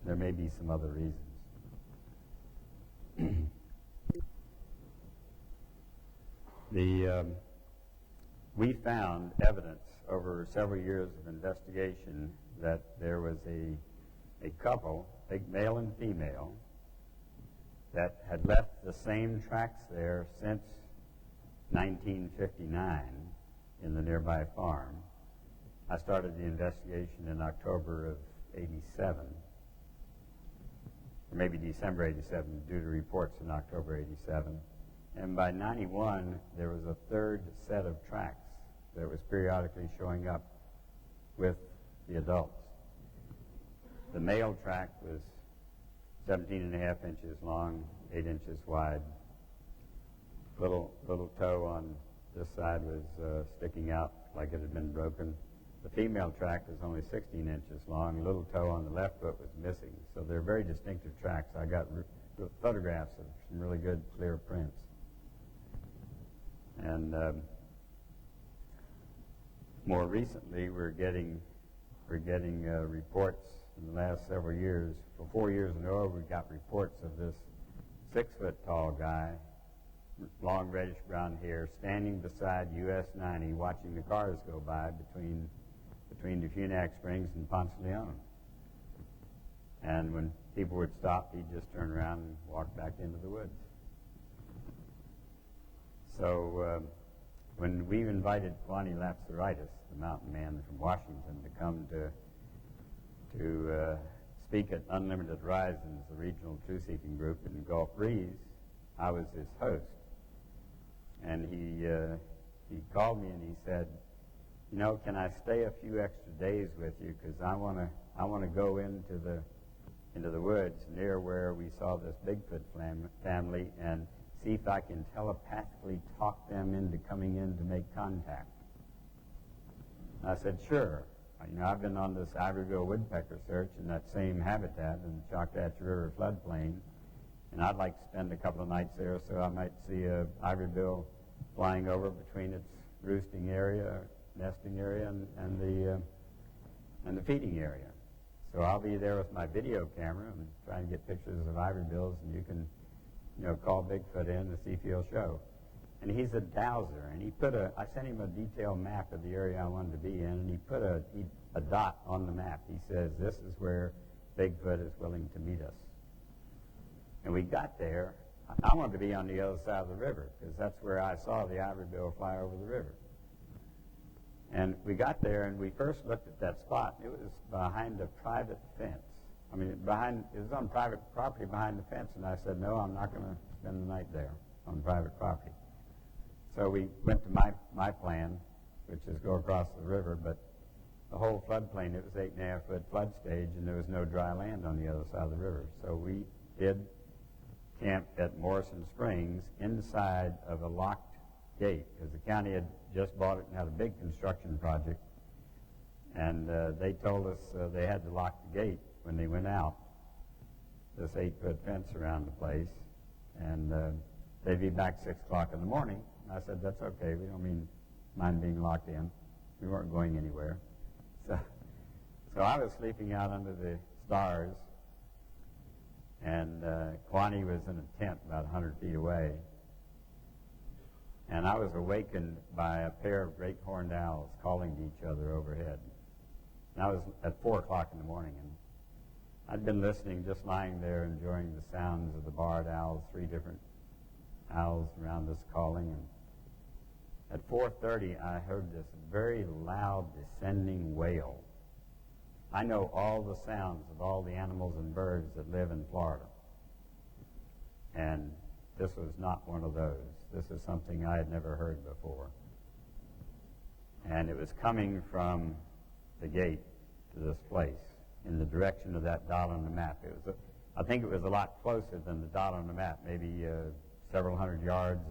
There may be some other reasons. We found evidence over several years of investigation that there was a couple, big male and female, that had left the same tracks there since 1959 in the nearby farm. I started the investigation in October of 87, or maybe December 87, due to reports in October 87. And by 91, there was a 3rd set of tracks that was periodically showing up with the adults. The male track was 17.5 inches long, 8 inches wide. Little toe on this side was sticking out like it had been broken. The female track was only 16 inches long. Little toe on the left foot was missing. So they're very distinctive tracks. I got photographs of some really good, clear prints. And more recently, we're getting reports in the last several years. For 4 years in a row, we got reports of this 6-foot-tall guy, long reddish brown hair, standing beside US 90, watching the cars go by between DeFunac Springs and Ponce Leon. And when people would stop, he'd just turn around and walk back into the woods. So when we invited Kwani Lapsaritis, the mountain man from Washington, to come to speak at Unlimited Horizons, the regional truth-seeking group in Gulf Breeze, I was his host. And he called me and he said, you know, can I stay a few extra days with you, because I want to go into the woods near where we saw this Bigfoot family and see if I can telepathically talk them into coming in to make contact. And I said, sure. You know, I've been on this Ivoryville woodpecker search in that same habitat in the Choctaw River floodplain, and I'd like to spend a couple of nights there so I might see a Ivorybill flying over between its roosting area, nesting area, and the feeding area. So I'll be there with my video camera and trying to get pictures of Ivorybills, and you can, you know, call Bigfoot in to see if he'll show. And he's a dowser, and I sent him a detailed map of the area I wanted to be in, and he put a dot on the map. He says, this is where Bigfoot is willing to meet us. And we got there. I wanted to be on the other side of the river, because that's where I saw the Ivorybill fly over the river. And we got there, and we first looked at that spot. It was behind a private fence. I mean, it was on private property behind the fence, and I said, no, I'm not going to spend the night there on private property. So we went to my plan, which is go across the river, but the whole floodplain, it was 8.5-foot flood stage, and there was no dry land on the other side of the river. So we did camp at Morrison Springs inside of a locked gate, because the county had just bought it and had a big construction project. And they told us they had to lock the gate when they went out, this 8-foot fence around the place. And they'd be back 6 o'clock in the morning. And I said, that's okay. We don't mind being locked in. We weren't going anywhere. So I was sleeping out under the stars, and Kwani was in a tent about 100 feet away. And I was awakened by a pair of great horned owls calling to each other overhead. And I was at 4 o'clock in the morning, and I'd been listening, just lying there, enjoying the sounds of the barred owls, 3 different owls around us calling. And at 4:30, I heard this very loud descending wail. I know all the sounds of all the animals and birds that live in Florida. And this was not one of those. This is something I had never heard before. And it was coming from the gate to this place in the direction of that dot on the map. I think it was a lot closer than the dot on the map, maybe several hundred yards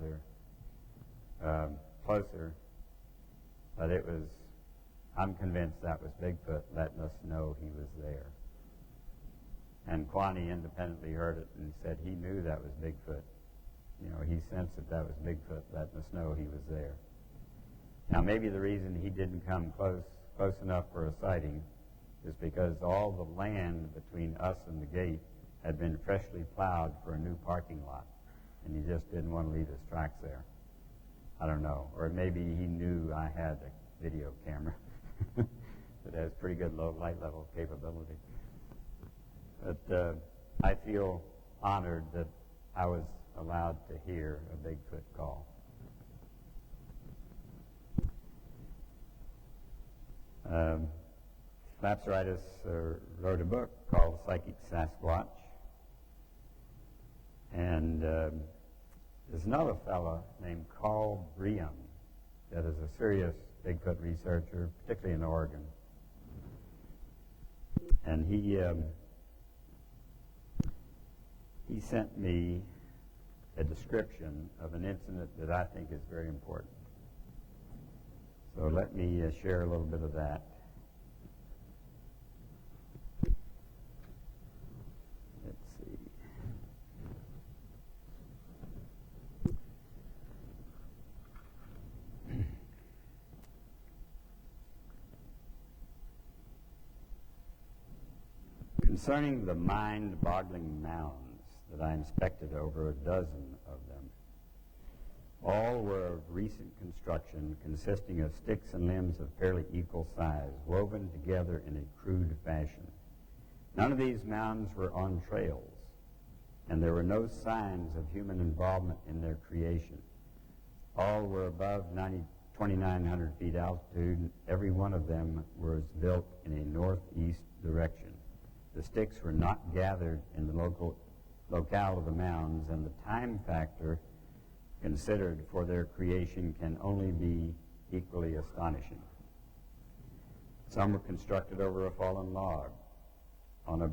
or closer. But it was, I'm convinced that was Bigfoot letting us know he was there. And Kwani independently heard it and said he knew that was Bigfoot. You know, he sensed that was Bigfoot letting us know he was there. Now, maybe the reason he didn't come close enough for a sighting is because all the land between us and the gate had been freshly plowed for a new parking lot, and he just didn't want to leave his tracks there. I don't know. Or maybe he knew I had a video camera that has pretty good low light level capability. But I feel honored that I was allowed to hear a Bigfoot call. Lapsaritis wrote a book called Psychic Sasquatch. And there's another fellow named Carl Bream that is a serious Bigfoot researcher, particularly in Oregon. And he sent me a description of an incident that I think is very important. So let me share a little bit of that. Let's see. Concerning the mind-boggling mounds that I inspected, over a dozen of them. All were of recent construction, consisting of sticks and limbs of fairly equal size, woven together in a crude fashion. None of these mounds were on trails, and there were no signs of human involvement in their creation. All were above 2,900 feet altitude. Every one of them was built in a northeast direction. The sticks were not gathered in the locale of the mounds, and the time factor considered for their creation can only be equally astonishing. Some were constructed over a fallen log on a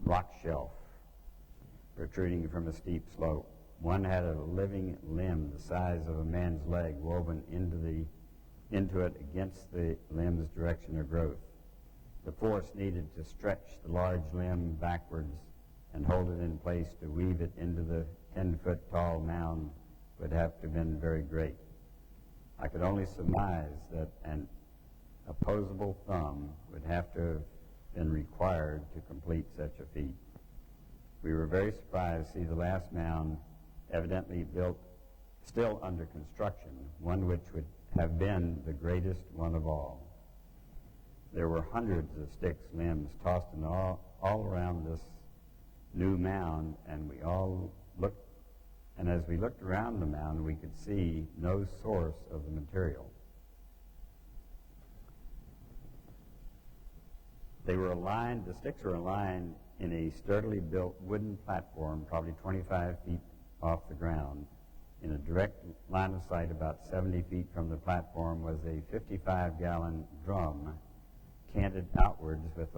rock shelf protruding from a steep slope. One had a living limb the size of a man's leg woven into it against the limb's direction of growth. The force needed to stretch the large limb backwards and hold it in place to weave it into the 10-foot tall mound would have to have been very great. I could only surmise that an opposable thumb would have to have been required to complete such a feat. We were very surprised to see the last mound, evidently built, still under construction, one which would have been the greatest one of all. There were hundreds of sticks, limbs tossed in all around this new mound, and as we looked around the mound, we could see no source of the material. The sticks were aligned in a sturdily built wooden platform, probably 25 feet off the ground, In a direct line of sight about 70 feet from the platform was a 55-gallon drum canted outwards with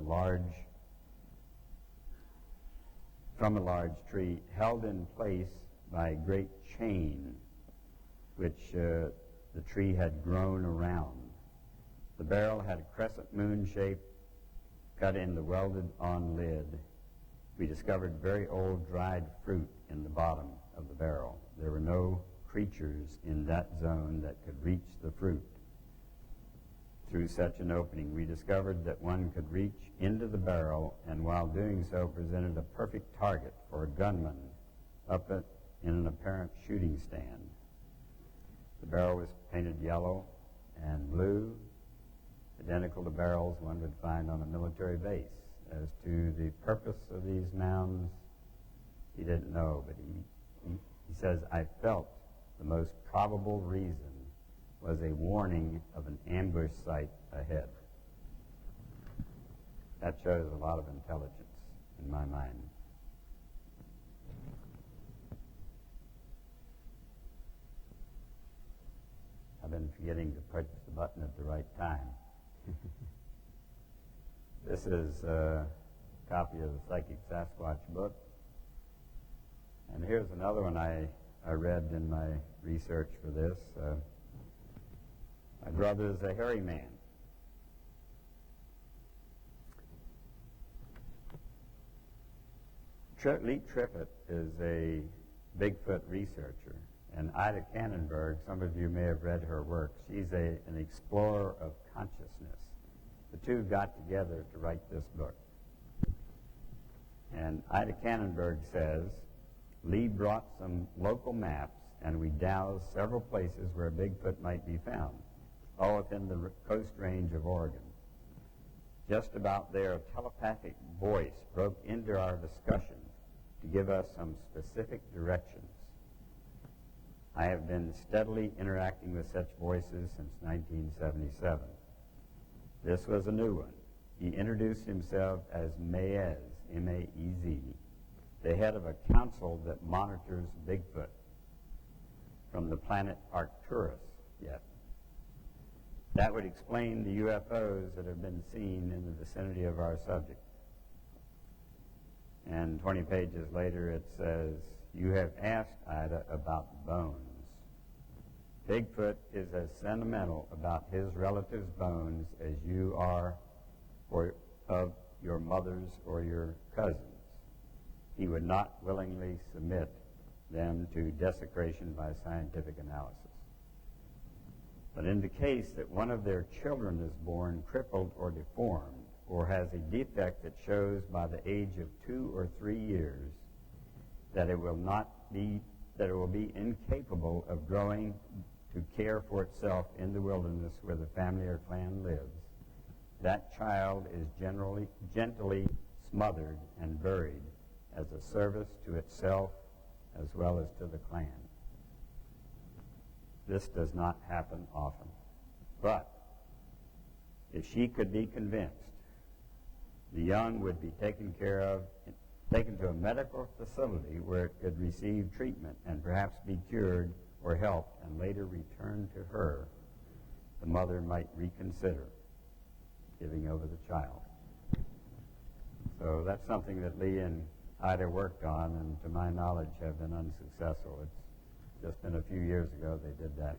from a large tree, held in place by a great chain which the tree had grown around. The barrel had a crescent moon shape cut in the welded-on lid. We discovered very old dried fruit in the bottom of the barrel. There were no creatures in that zone that could reach the fruit. Through such an opening, we discovered that one could reach into the barrel and while doing so presented a perfect target for a gunman up in an apparent shooting stand. The barrel was painted yellow and blue, identical to barrels one would find on a military base. As to the purpose of these mounds, he didn't know, but he says, I felt the most probable reason was a warning of an ambush site ahead. That shows a lot of intelligence in my mind. I've been forgetting to push the button at the right time. This is a copy of the Psychic Sasquatch book. And here's another one I read in my research for this. My brother is a hairy man. Lee Trippett is a Bigfoot researcher, and Ida Cannonberg, some of you may have read her work. She's an explorer of consciousness. The two got together to write this book. And Ida Cannonberg says, Lee brought some local maps, and we dowsed several places where Bigfoot might be found, all within the coast range of Oregon. Just about there, a telepathic voice broke into our discussion to give us some specific directions. I have been steadily interacting with such voices since 1977. This was a new one. He introduced himself as Maez, M-A-E-Z, the head of a council that monitors Bigfoot from the planet Arcturus yet. That would explain the UFOs that have been seen in the vicinity of our subject. And 20 pages later it says, you have asked Ida about bones. Bigfoot is as sentimental about his relatives' bones as you are of your mother's or your cousin's. He would not willingly submit them to desecration by scientific analysis. But in the case that one of their children is born crippled or deformed, or has a defect that shows by the age of 2 or 3 years that it will be incapable of growing to care for itself in the wilderness where the family or clan lives, that child is gently smothered and buried as a service to itself as well as to the clan. This does not happen often. But if she could be convinced, the young would be taken to a medical facility where it could receive treatment and perhaps be cured or helped and later returned to her, the mother might reconsider giving over the child. So that's something that Lee and Ida worked on, and to my knowledge have been unsuccessful. It's just been a few years ago they did that.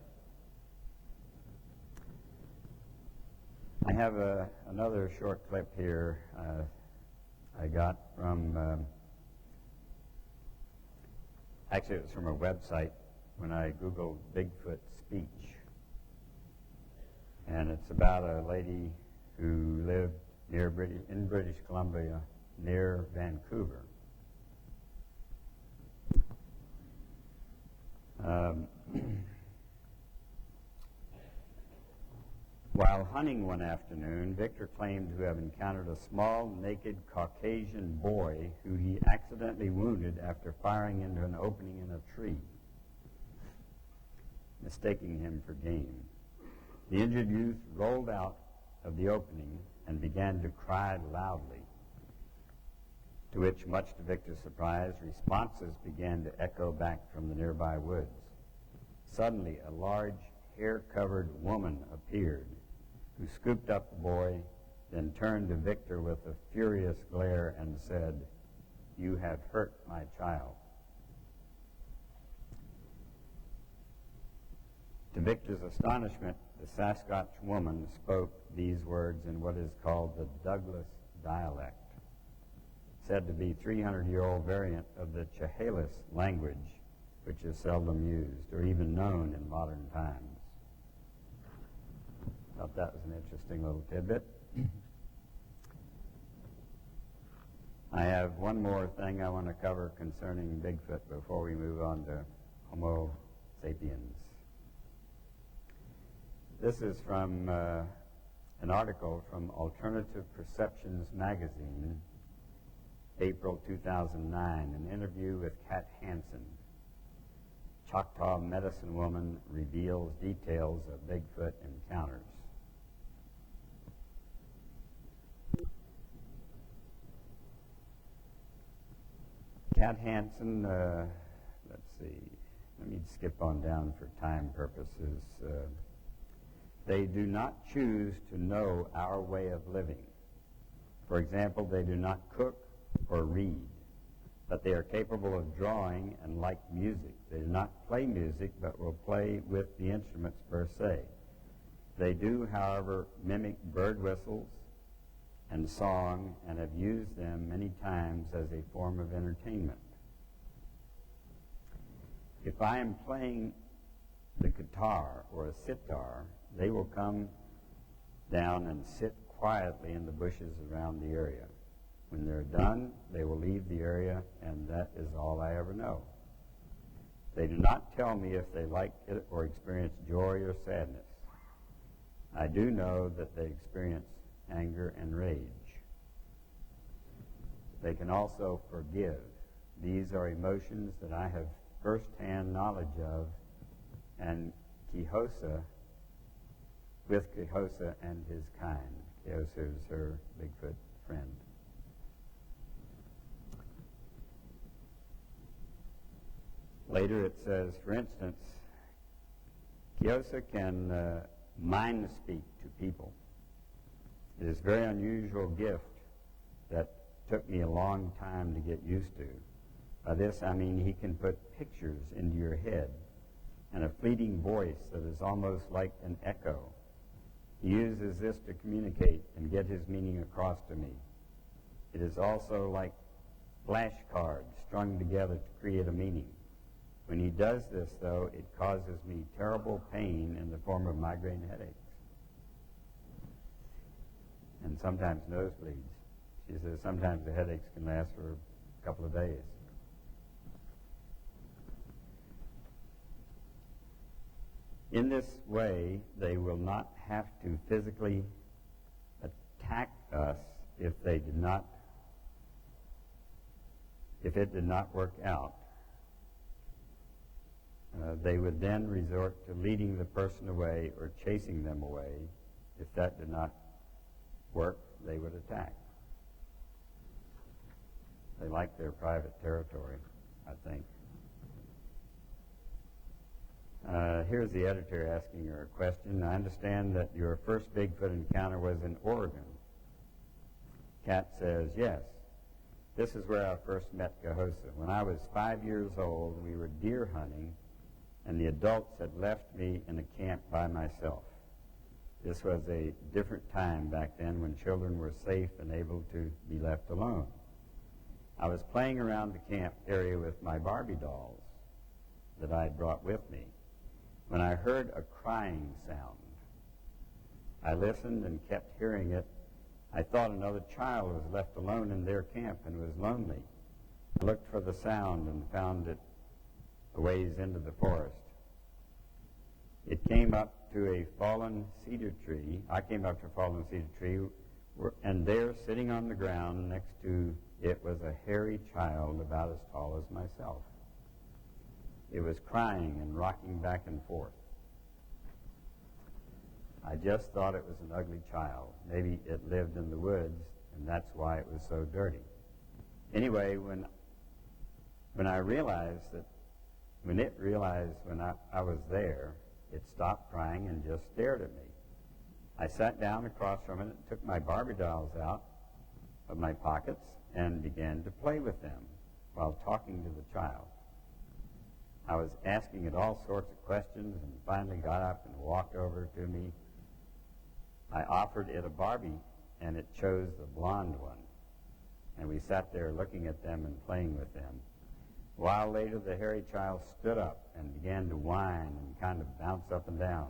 I have another short clip here I got from, actually it was from a website when I Googled Bigfoot speech. And it's about a lady who lived in British Columbia near Vancouver. While hunting one afternoon, Victor claimed to have encountered a small, naked Caucasian boy who he accidentally wounded after firing into an opening in a tree, mistaking him for game. The injured youth rolled out of the opening and began to cry loudly, to which, much to Victor's surprise, responses began to echo back from the nearby woods. Suddenly, a large, hair-covered woman appeared, who scooped up the boy, then turned to Victor with a furious glare and said, "You have hurt my child." To Victor's astonishment, the Sasquatch woman spoke these words in what is called the Douglas dialect, said to be 300-year-old variant of the Chehalis language, which is seldom used or even known in modern times. Thought that was an interesting little tidbit. I have one more thing I want to cover concerning Bigfoot before we move on to Homo sapiens. This is from an article from Alternative Perceptions magazine, April 2009, an interview with Kat Hansen. Choctaw medicine woman reveals details of Bigfoot encounters. Kat Hansen, let's see, let me skip on down for time purposes. They do not choose to know our way of living. For example, they do not cook or read, but they are capable of drawing and like music. They do not play music, but will play with the instruments per se. They do, however, mimic bird whistles and song and have used them many times as a form of entertainment. If I am playing the guitar or a sitar, they will come down and sit quietly in the bushes around the area. When they're done, they will leave the area, and that is all I ever know. They do not tell me if they like it or experience joy or sadness. I do know that they experience anger and rage. They can also forgive. These are emotions that I have first-hand knowledge of, and with Kehosa and his kind. Kehosa is her Bigfoot friend. Later it says, for instance, Kehosa can mind speak to people. It is a very unusual gift that took me a long time to get used to. By this I mean he can put pictures into your head and a fleeting voice that is almost like an echo. He uses this to communicate and get his meaning across to me. It is also like flashcards strung together to create a meaning. When he does this, though, it causes me terrible pain in the form of migraine headaches and sometimes nosebleeds. She says sometimes the headaches can last for a couple of days. In this way, they will not have to physically attack us if it did not work out. They would then resort to leading the person away or chasing them away. If that did not work, they would attack. They like their private territory, I think. Here's the editor asking her a question. I understand that your first Bigfoot encounter was in Oregon. Kat says, yes. This is where I first met Kehosa. When I was 5 years old, we were deer hunting, and the adults had left me in a camp by myself. This was a different time back then when children were safe and able to be left alone. I was playing around the camp area with my Barbie dolls that I had brought with me when I heard a crying sound. I listened and kept hearing it. I thought another child was left alone in their camp and was lonely. I looked for the sound and found it a ways into the forest. It came up to a fallen cedar tree. I came up to a fallen cedar tree, and there, sitting on the ground next to it, was a hairy child about as tall as myself. It was crying and rocking back and forth. I just thought it was an ugly child. Maybe it lived in the woods, and that's why it was so dirty. Anyway, when I realized that When it realized when I was there, it stopped crying and just stared at me. I sat down across from it and took my Barbie dolls out of my pockets and began to play with them while talking to the child. I was asking it all sorts of questions and finally got up and walked over to me. I offered it a Barbie, and it chose the blonde one. And we sat there looking at them and playing with them. A while later, the hairy child stood up and began to whine and kind of bounce up and down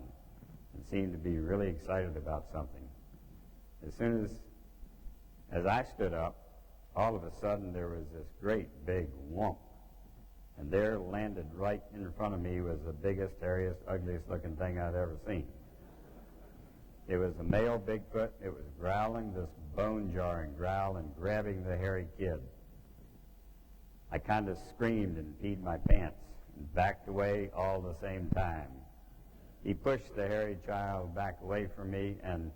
and seemed to be really excited about something. As soon as I stood up, all of a sudden there was this great big whomp. And there landed right in front of me was the biggest, hairiest, ugliest looking thing I'd ever seen. It was a male Bigfoot. It was growling this bone-jarring growl and grabbing the hairy kid. I kind of screamed and peed my pants and backed away all the same time. He pushed the hairy child back away from me and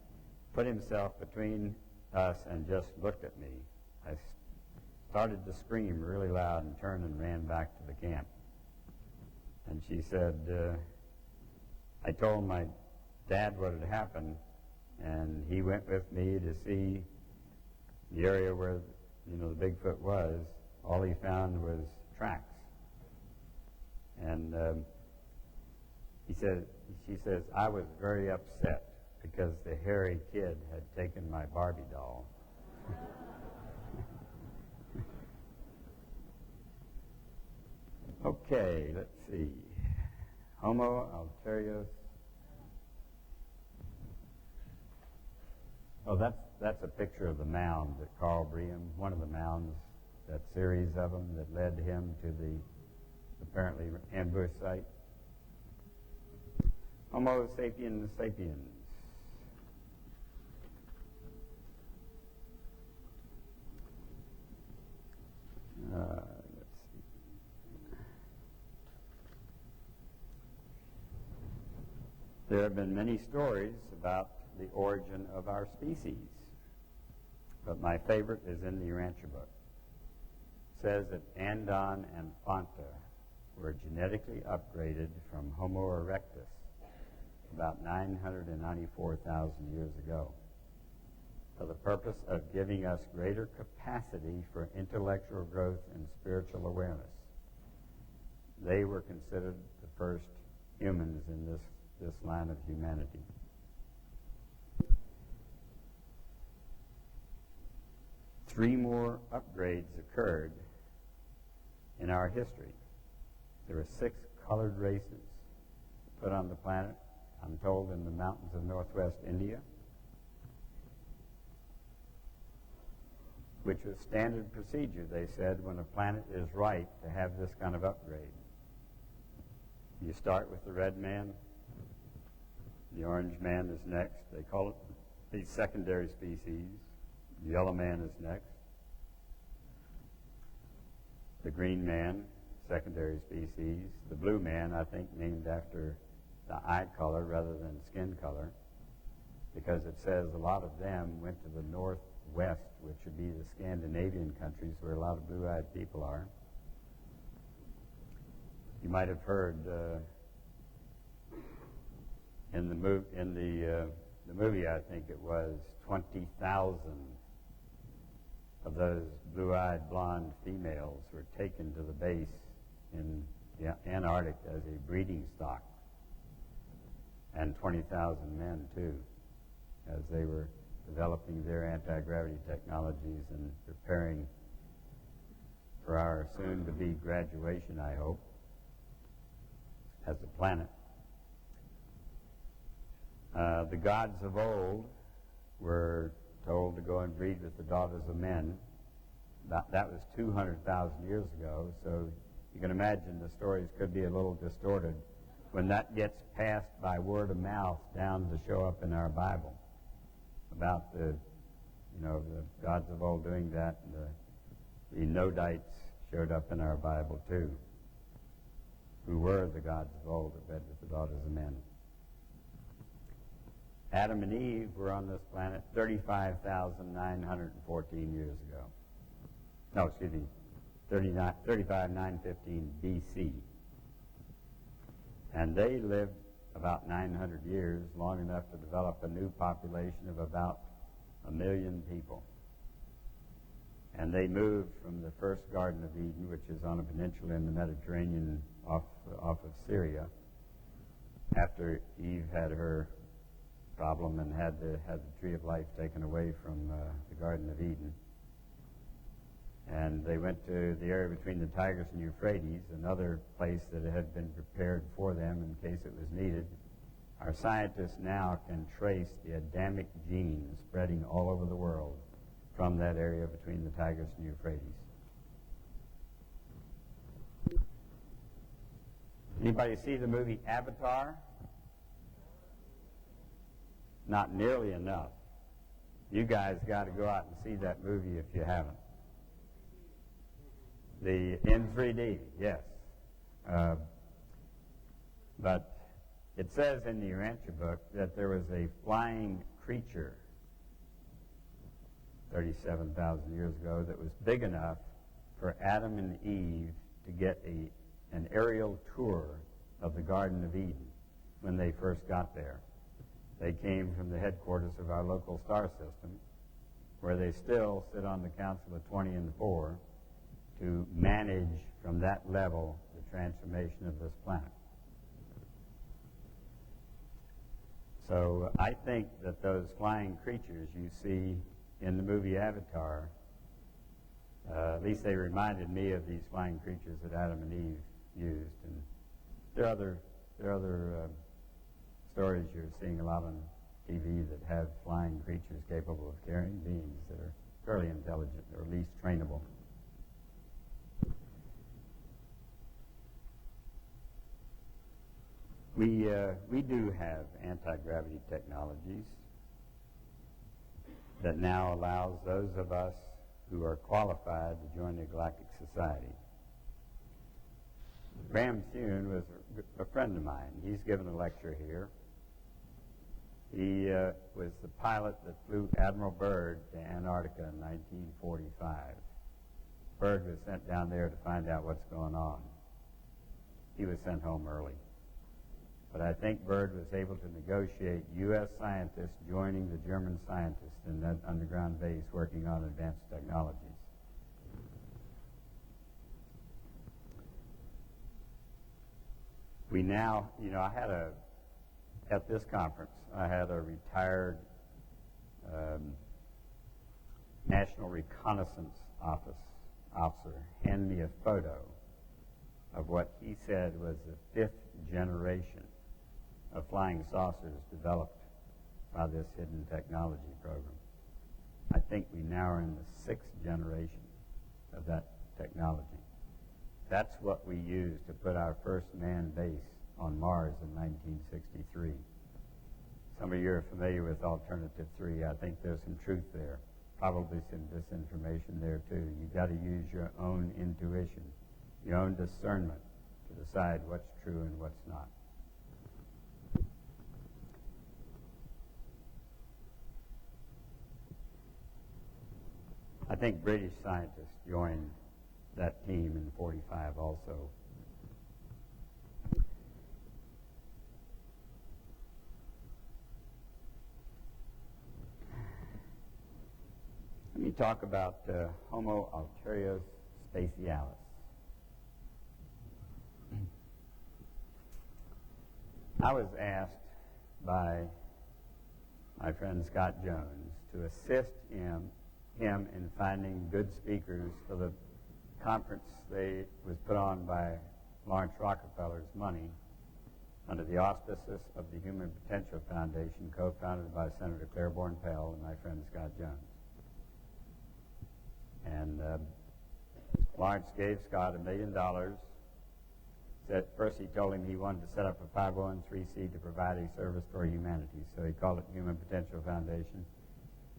put himself between us and just looked at me. I started to scream really loud and turned and ran back to the camp. And she said, I told my dad what had happened, and he went with me to see the area where, the Bigfoot was. All he found was tracks. And she says, I was very upset because the hairy kid had taken my Barbie doll. Okay, let's see. Homo alterius. Oh, that's a picture of the mound at Carl Bream, one of the mounds, that series of them that led him to the apparently ambush site. Homo sapiens sapiens. Let's see. There have been many stories about the origin of our species, but my favorite is in the Urantia book. It says that Andon and Fonta were genetically upgraded from Homo erectus about 994,000 years ago for the purpose of giving us greater capacity for intellectual growth and spiritual awareness. They were considered the first humans in this line of humanity. Three more upgrades occurred in our history. There were 6 colored races put on the planet, I'm told, in the mountains of northwest India, which was standard procedure, they said, when a planet is right to have this kind of upgrade. You start with the red man, the orange man is next. They call it the secondary species. The yellow man is next. The green man, secondary species. The blue man, I think, named after the eye color rather than skin color, because it says a lot of them went to the northwest, which would be the Scandinavian countries where a lot of blue-eyed people are. You might have heard in the movie, I think it was 20,000 of those blue-eyed blonde females were taken to the base in the Antarctic as a breeding stock, and 20,000 men too, as they were developing their anti-gravity technologies and preparing for our soon-to-be graduation, I hope, as a planet. The gods of old were told to go and breed with the daughters of men. That was 200,000 years ago, so you can imagine the stories could be a little distorted when that gets passed by word of mouth down to show up in our Bible about the gods of old doing that. And the Nodites showed up in our Bible too, who were the gods of old that bred with the daughters of men. Adam and Eve were on this planet 35,914 years ago. No, excuse me, 35,915 BC. And they lived about 900 years, long enough to develop a new population of about 1 million people. And they moved from the first Garden of Eden, which is on a peninsula in the Mediterranean off of Syria, after Eve had her problem and had the tree of life taken away from the Garden of Eden. And they went to the area between the Tigris and Euphrates, another place that had been prepared for them in case it was needed. Our scientists now can trace the Adamic genes spreading all over the world from that area between the Tigris and Euphrates. Anybody see the movie Avatar? Not nearly enough. You guys got to go out and see that movie if you haven't. In 3D, yes. But it says in the Urantia book that there was a flying creature 37,000 years ago that was big enough for Adam and Eve to get an aerial tour of the Garden of Eden when they first got there. They came from the headquarters of our local star system, where they still sit on the Council of 20 and 4 to manage from that level the transformation of this planet. So I think that those flying creatures you see in the movie Avatar, at least they reminded me of these flying creatures that Adam and Eve used. And there are other stories you're seeing a lot on TV that have flying creatures capable of carrying beings that are fairly intelligent, or at least trainable. We do have anti-gravity technologies that now allows those of us who are qualified to join the Galactic Society. Graham Thune was a friend of mine. He's given a lecture here. He was the pilot that flew Admiral Byrd to Antarctica in 1945. Byrd was sent down there to find out what's going on. He was sent home early. But I think Byrd was able to negotiate U.S. scientists joining the German scientists in that underground base working on advanced technologies. We now, at this conference, I had a retired National Reconnaissance officer hand me a photo of what he said was the 5th generation of flying saucers developed by this hidden technology program. I think we now are in the 6th generation of that technology. That's what we used to put our first manned base on Mars in 1963. Some of you are familiar with Alternative 3. I think there's some truth there. Probably some disinformation there too. You've got to use your own intuition, your own discernment to decide what's true and what's not. I think British scientists joined that team in 45 also. Let me talk about Homo Alterius Spacialis. I was asked by my friend Scott Jones to assist him in finding good speakers for the conference that was put on by Lawrence Rockefeller's money under the auspices of the Human Potential Foundation, co-founded by Senator Claiborne Pell and my friend Scott Jones. And Lawrence gave Scott $1 million. First he told him he wanted to set up a 501(c)(3) to provide a service for humanity. So he called it Human Potential Foundation.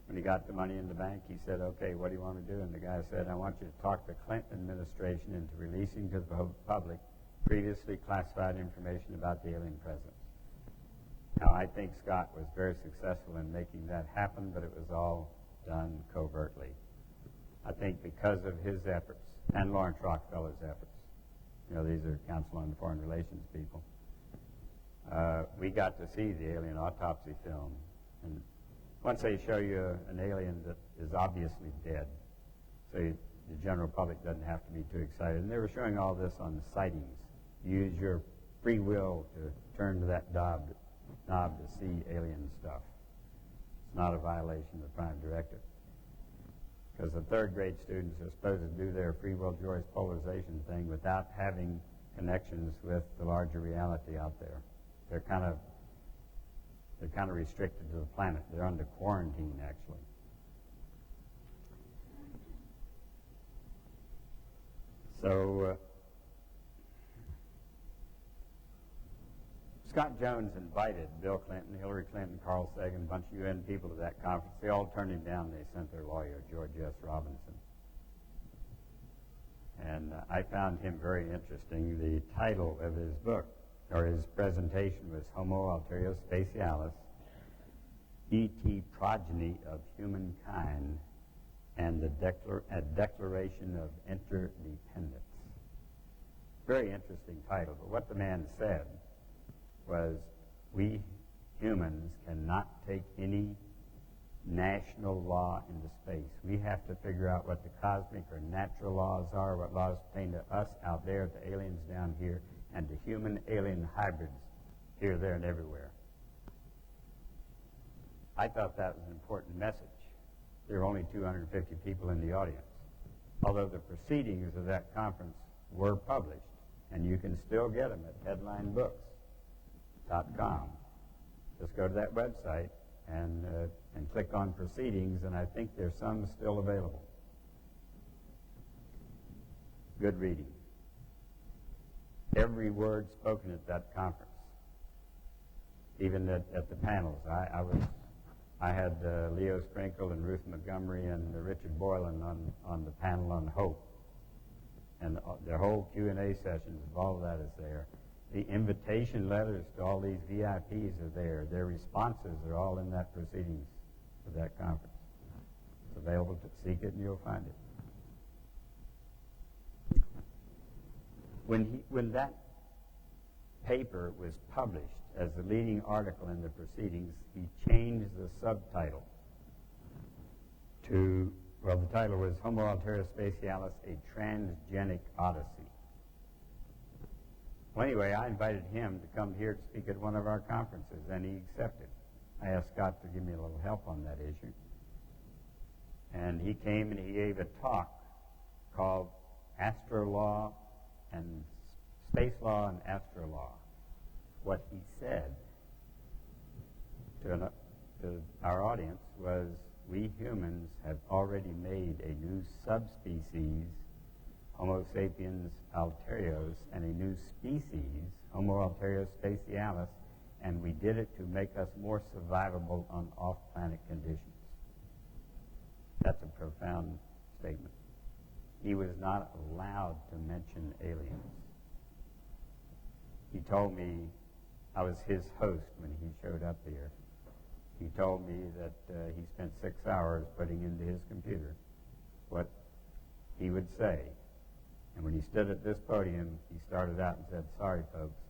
When he got the money in the bank, he said, okay, what do you want me to do? And the guy said, I want you to talk the Clinton administration into releasing to the public previously classified information about the alien presence. Now, I think Scott was very successful in making that happen, but it was all done covertly. I think because of his efforts and Lawrence Rockefeller's efforts, these are Council on Foreign Relations people, we got to see the alien autopsy film. And once they show you an alien that is obviously dead, so the general public doesn't have to be too excited. And they were showing all this on the sightings. Use your free will to turn to that knob to see alien stuff. It's not a violation of the Prime Directive. Because the third grade students are supposed to do their free will choice polarization thing without having connections with the larger reality out there. They're kind of restricted to the planet. They're under quarantine, actually. So Scott Jones invited Bill Clinton, Hillary Clinton, Carl Sagan, a bunch of UN people to that conference. They all turned him down. They sent their lawyer, George S. Robinson. And I found him very interesting. The title of his book, or his presentation, was Homo Alterio Specialis, E.T. Progeny of Humankind, and a Declaration of Interdependence. Very interesting title, but what the man said was, we humans cannot take any national law into space. We have to figure out what the cosmic or natural laws are, what laws pertain to us out there, to aliens down here, and to human-alien hybrids here, there, and everywhere. I thought that was an important message. There were only 250 people in the audience, although the proceedings of that conference were published, and you can still get them at headlinebooks.com. Just go to that website and click on proceedings, and I think there's some still available. Good reading. Every word spoken at that conference, even at the panels. I had Leo Sprinkle and Ruth Montgomery and Richard Boylan on the panel on hope, and their whole Q&A sessions of all of that is there. The invitation letters to all these VIPs are there. Their responses are all in that proceedings of that conference. It's available to seek it, and you'll find it. When that paper was published as the leading article in the proceedings, he changed the subtitle to, well, the title was Homo Alterio Specialis, a Transgenic Odyssey. Well, anyway, I invited him to come here to speak at one of our conferences, and he accepted. I asked Scott to give me a little help on that issue. And he came and he gave a talk called Astrolaw and Space Law and Astrolaw. What he said to our audience was, we humans have already made a new subspecies, Homo sapiens alterios, and a new species, Homo Alterio Specialis, and we did it to make us more survivable on off-planet conditions. That's a profound statement. He was not allowed to mention aliens. He told me, I was his host when he showed up here. He told me that he spent 6 hours putting into his computer what he would say. And when he stood at this podium, he started out and said, sorry, folks,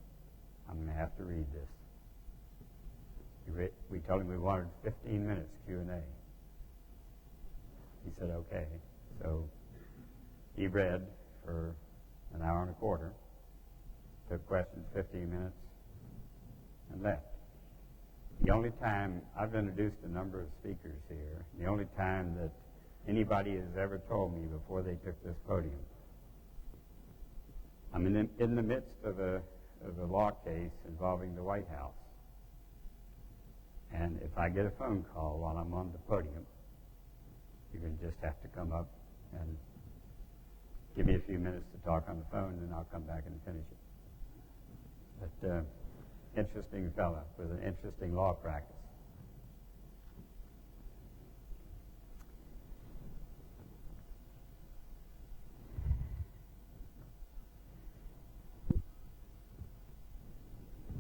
I'm going to have to read this. We told him we wanted 15 minutes Q&A. He said, okay. So he read for an hour and a quarter, took questions 15 minutes, and left. The only time, I've introduced a number of speakers here, the only time that anybody has ever told me before they took this podium, I'm in the midst of a law case involving the White House. And if I get a phone call while I'm on the podium, you're going to just have to come up and give me a few minutes to talk on the phone, and I'll come back and finish it. But interesting fellow with an interesting law practice.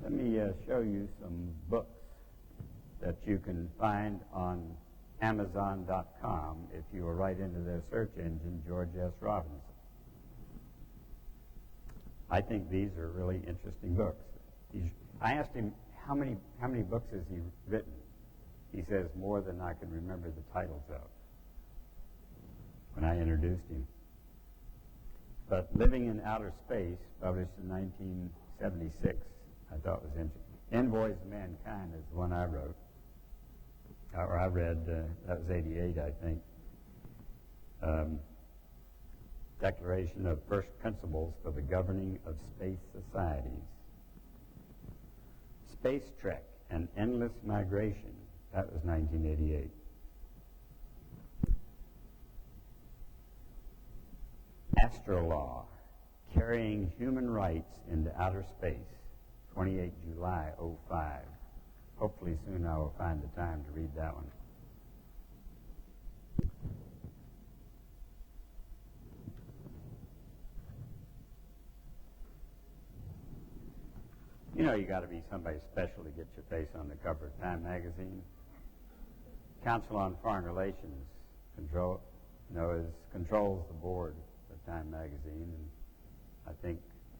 Let me show you some books that you can find on Amazon.com if you will write into their search engine George S. Robinson. I think these are really interesting books. I asked him, how many books has he written? He says, more than I can remember the titles of, when I introduced him. But Living in Outer Space, published in 1976, I thought was interesting. Envoys of Mankind is the one I wrote, or I read, that was 88, I think. Declaration of First Principles for the Governing of Space Societies. Space Trek, An Endless Migration, that was 1988. Astrolaw, Carrying Human Rights into Outer Space, 28 July 05. Hopefully soon I will find the time to read that one. You know you got to be somebody special to get your face on the cover of Time magazine. Council on Foreign Relations controls the board of Time magazine, and I think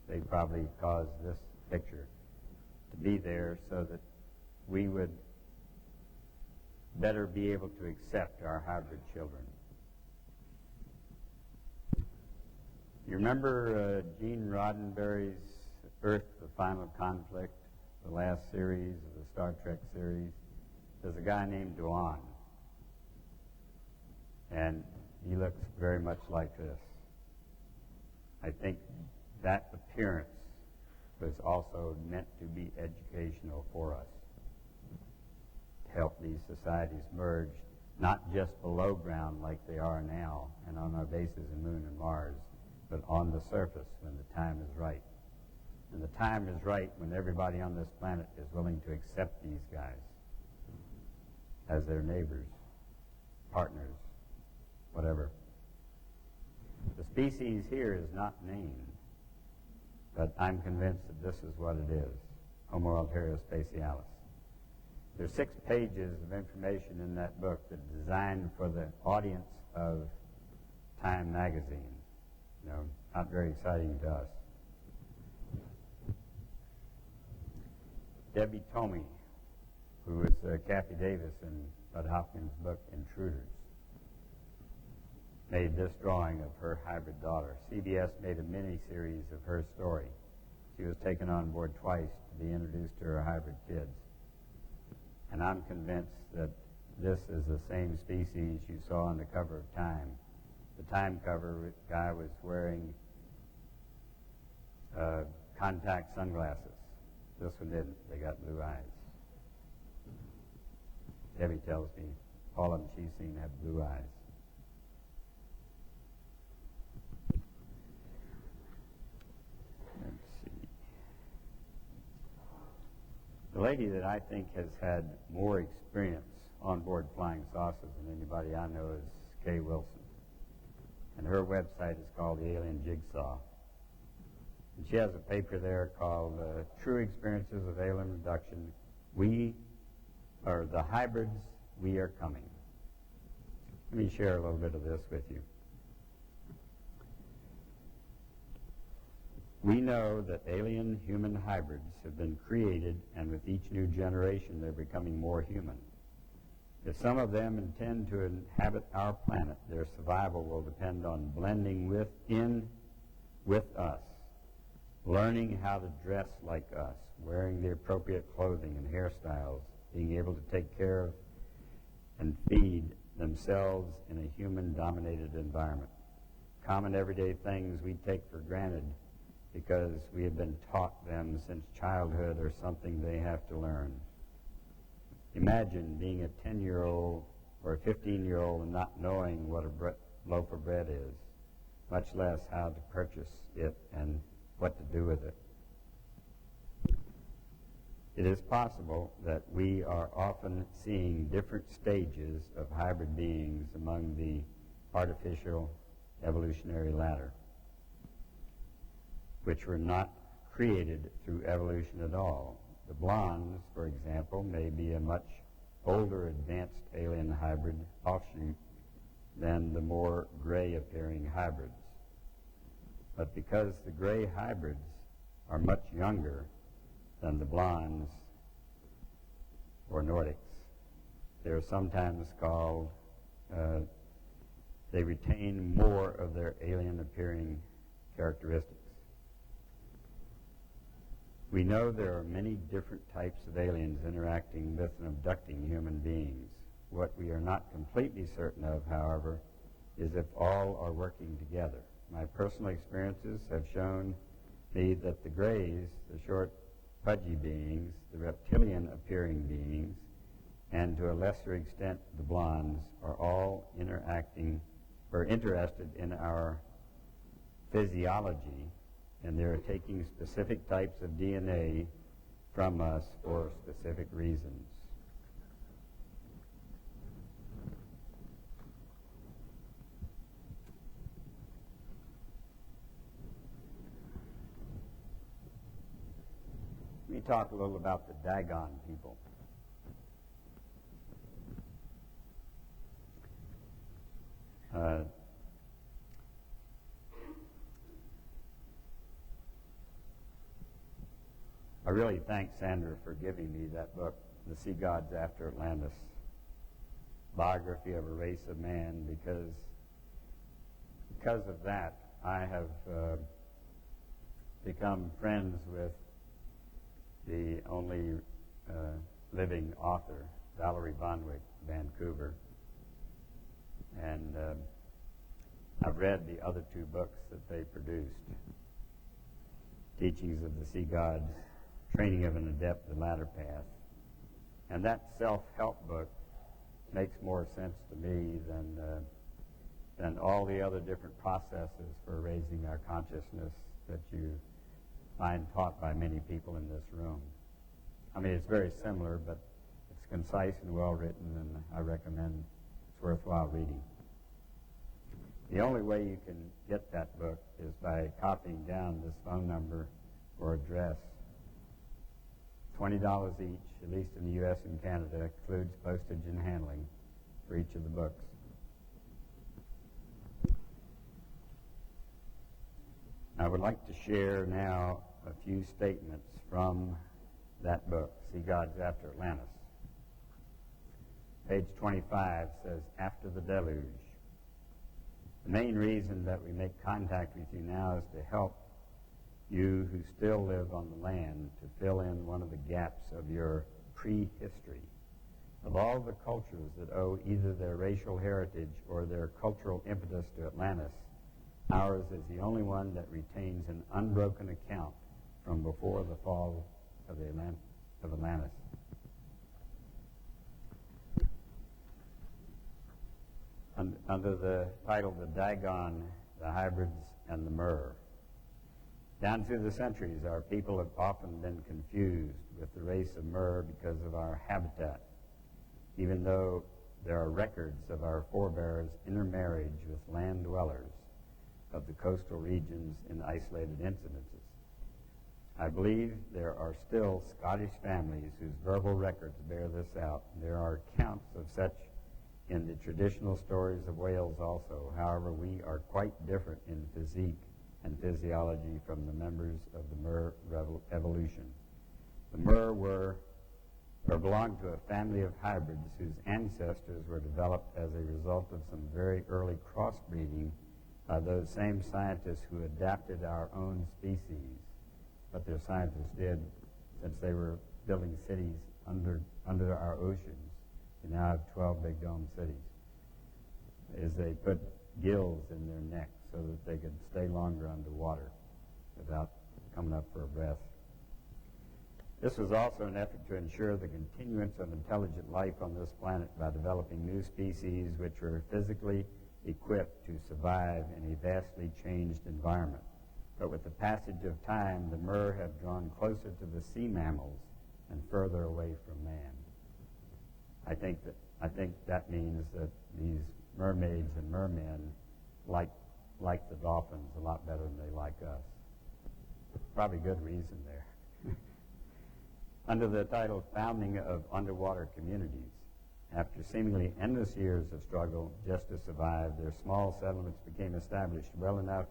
they probably caused this picture to be there so that we would better be able to accept our hybrid children. You remember Gene Roddenberry's Earth, the Final Conflict, the last series of the Star Trek series? There's a guy named Dwan, and he looks very much like this. I think that appearance was also meant to be educational for us, to help these societies merge, not just below ground like they are now and on our bases in Moon and Mars, but on the surface when the time is right. And the time is right when everybody on this planet is willing to accept these guys as their neighbors, partners, whatever. The species here is not named, but I'm convinced that this is what it is, Homo alterio spacialis. There's 6 pages of information in that book that's designed for the audience of Time magazine. You know, not very exciting to us. Debbie Tomey, who was Kathy Davis in Bud Hopkins' book Intruders, made this drawing of her hybrid daughter. CBS made a mini-series of her story. She was taken on board twice to be introduced to her hybrid kids. And I'm convinced that this is the same species you saw on the cover of Time. The Time cover guy was wearing contact sunglasses. This one didn't. They got blue eyes. Debbie tells me all of them she's seen have blue eyes. Let's see. The lady that I think has had more experience on board flying saucers than anybody I know is Kay Wilson. And her website is called The Alien Jigsaw. And she has a paper there called True Experiences of Alien Abduction. The hybrids, we are coming. Let me share a little bit of this with you. We know that alien-human hybrids have been created, and with each new generation, they're becoming more human. If some of them intend to inhabit our planet, their survival will depend on blending with us, learning how to dress like us, wearing the appropriate clothing and hairstyles, being able to take care of and feed themselves in a human-dominated environment. Common everyday things we take for granted because we have been taught them since childhood or something they have to learn. Imagine being a 10-year-old or a 15-year-old and not knowing what a loaf of bread is, much less how to purchase it and what to do with it. It is possible that we are often seeing different stages of hybrid beings among the artificial evolutionary ladder, which were not created through evolution at all. The blondes, for example, may be a much older advanced alien hybrid offshoot than the more gray-appearing hybrids. But because the gray hybrids are much younger than the blondes or Nordics. They're sometimes called, they retain more of their alien-appearing characteristics. We know there are many different types of aliens interacting with and abducting human beings. What we are not completely certain of, however, is if all are working together. My personal experiences have shown me that the grays, the short, pudgy beings, the reptilian-appearing beings, and to a lesser extent the blondes, are all interacting or interested in our physiology, and they're taking specific types of DNA from us for specific reasons. Let me talk a little about the Dagon people. I really thank Sandra for giving me that book, The Sea Gods After Atlantis, Biography of a Race of Man, because of that, I have become friends with the only living author, Valerie Bonwick, Vancouver. And I've read the other two books that they produced, Teachings of the Sea Gods, Training of an Adept, The Latter Path. And that self-help book makes more sense to me than all the other different processes for raising our consciousness that you find taught by many people in this room. I mean, it's very similar, but it's concise and well written, and I recommend it's worthwhile reading. The only way you can get that book is by copying down this phone number or address. $20 each, at least in the U.S. and Canada, includes postage and handling for each of the books. I would like to share now a few statements from that book, Sea Gods After Atlantis. Page 25 says, after the deluge. The main reason that we make contact with you now is to help you who still live on the land to fill in one of the gaps of your prehistory. Of all the cultures that owe either their racial heritage or their cultural impetus to Atlantis, ours is the only one that retains an unbroken account from before the fall of Atlantis. Under the title, The Dagon, the Hybrids, and the Mer. Down through the centuries, our people have often been confused with the race of Mer because of our habitat, even though there are records of our forebears' intermarriage with land dwellers of the coastal regions in isolated incidences. I believe there are still Scottish families whose verbal records bear this out. There are accounts of such in the traditional stories of Wales also. However, we are quite different in physique and physiology from the members of the Mer evolution. The Mer belonged to a family of hybrids whose ancestors were developed as a result of some very early crossbreeding by those same scientists who adapted our own species. What their scientists did, since they were building cities under our oceans, we now have 12 big dome cities, is they put gills in their necks so that they could stay longer underwater without coming up for a breath. This was also an effort to ensure the continuance of intelligent life on this planet by developing new species which were physically equipped to survive in a vastly changed environment. But with the passage of time, the Mer have drawn closer to the sea mammals and further away from man. I think that means that these mermaids and mermen like the dolphins a lot better than they like us. Probably good reason there. Under the title Founding of Underwater Communities, after seemingly endless years of struggle just to survive, their small settlements became established well enough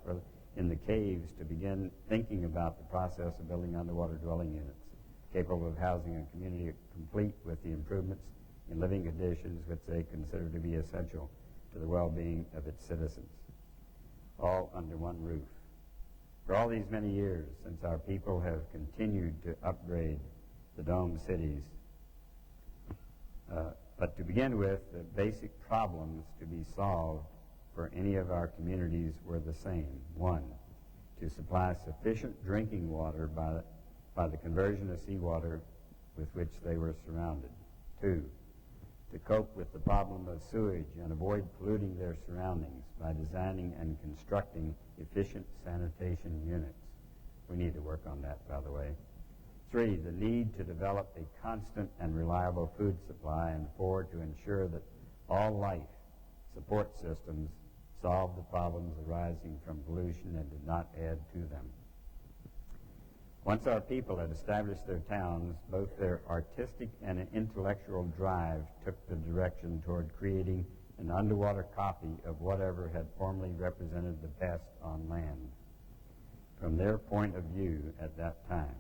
in the caves to begin thinking about the process of building underwater dwelling units. capable of housing a community complete with the improvements in living conditions which they consider to be essential to the well-being of its citizens, all under one roof. For all these many years, since our people have continued to upgrade the dome cities, but to begin with, the basic problems to be solved for any of our communities were the same. One, to supply sufficient drinking water by the conversion of seawater with which they were surrounded. Two, to cope with the problem of sewage and avoid polluting their surroundings by designing and constructing efficient sanitation units. We need to work on that, by the way. Three, the need to develop a constant and reliable food supply. And four, to ensure that all life support systems solve the problems arising from pollution and did not add to them. Once our people had established their towns, both their artistic and intellectual drive took the direction toward creating an underwater copy of whatever had formerly represented the best on land, from their point of view at that time.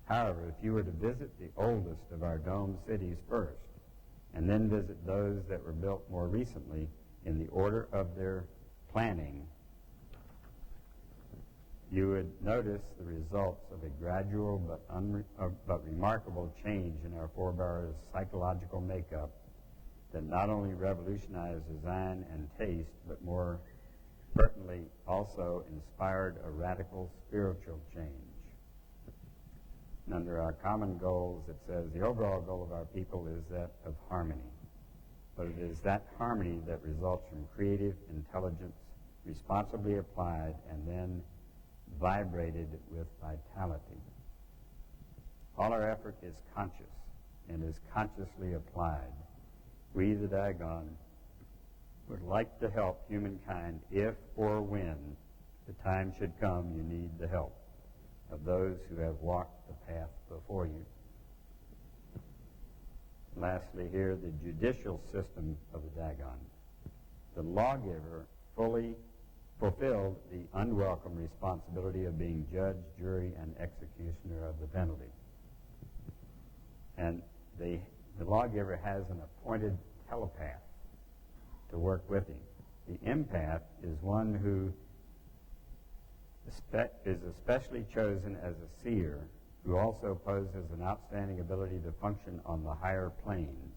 However, if you were to visit the oldest of our dome cities first, and then visit those that were built more recently in the order of their planning, you would notice the results of a gradual but remarkable change in our forebears' psychological makeup that not only revolutionized design and taste, but more pertinently also inspired a radical spiritual change. And under our common goals, it says the overall goal of our people is that of harmony. But it is that harmony that results from creative intelligence responsibly applied and then vibrated with vitality. All our effort is conscious and is consciously applied. We, the Dagon, would like to help humankind if or when the time should come you need the help of those who have walked the path before you. Lastly here, the judicial system of the Dagon. The lawgiver fully fulfilled the unwelcome responsibility of being judge, jury, and executioner of the penalty. And the lawgiver has an appointed telepath to work with him. The empath is one who is especially chosen as a seer, who also possesses an outstanding ability to function on the higher planes,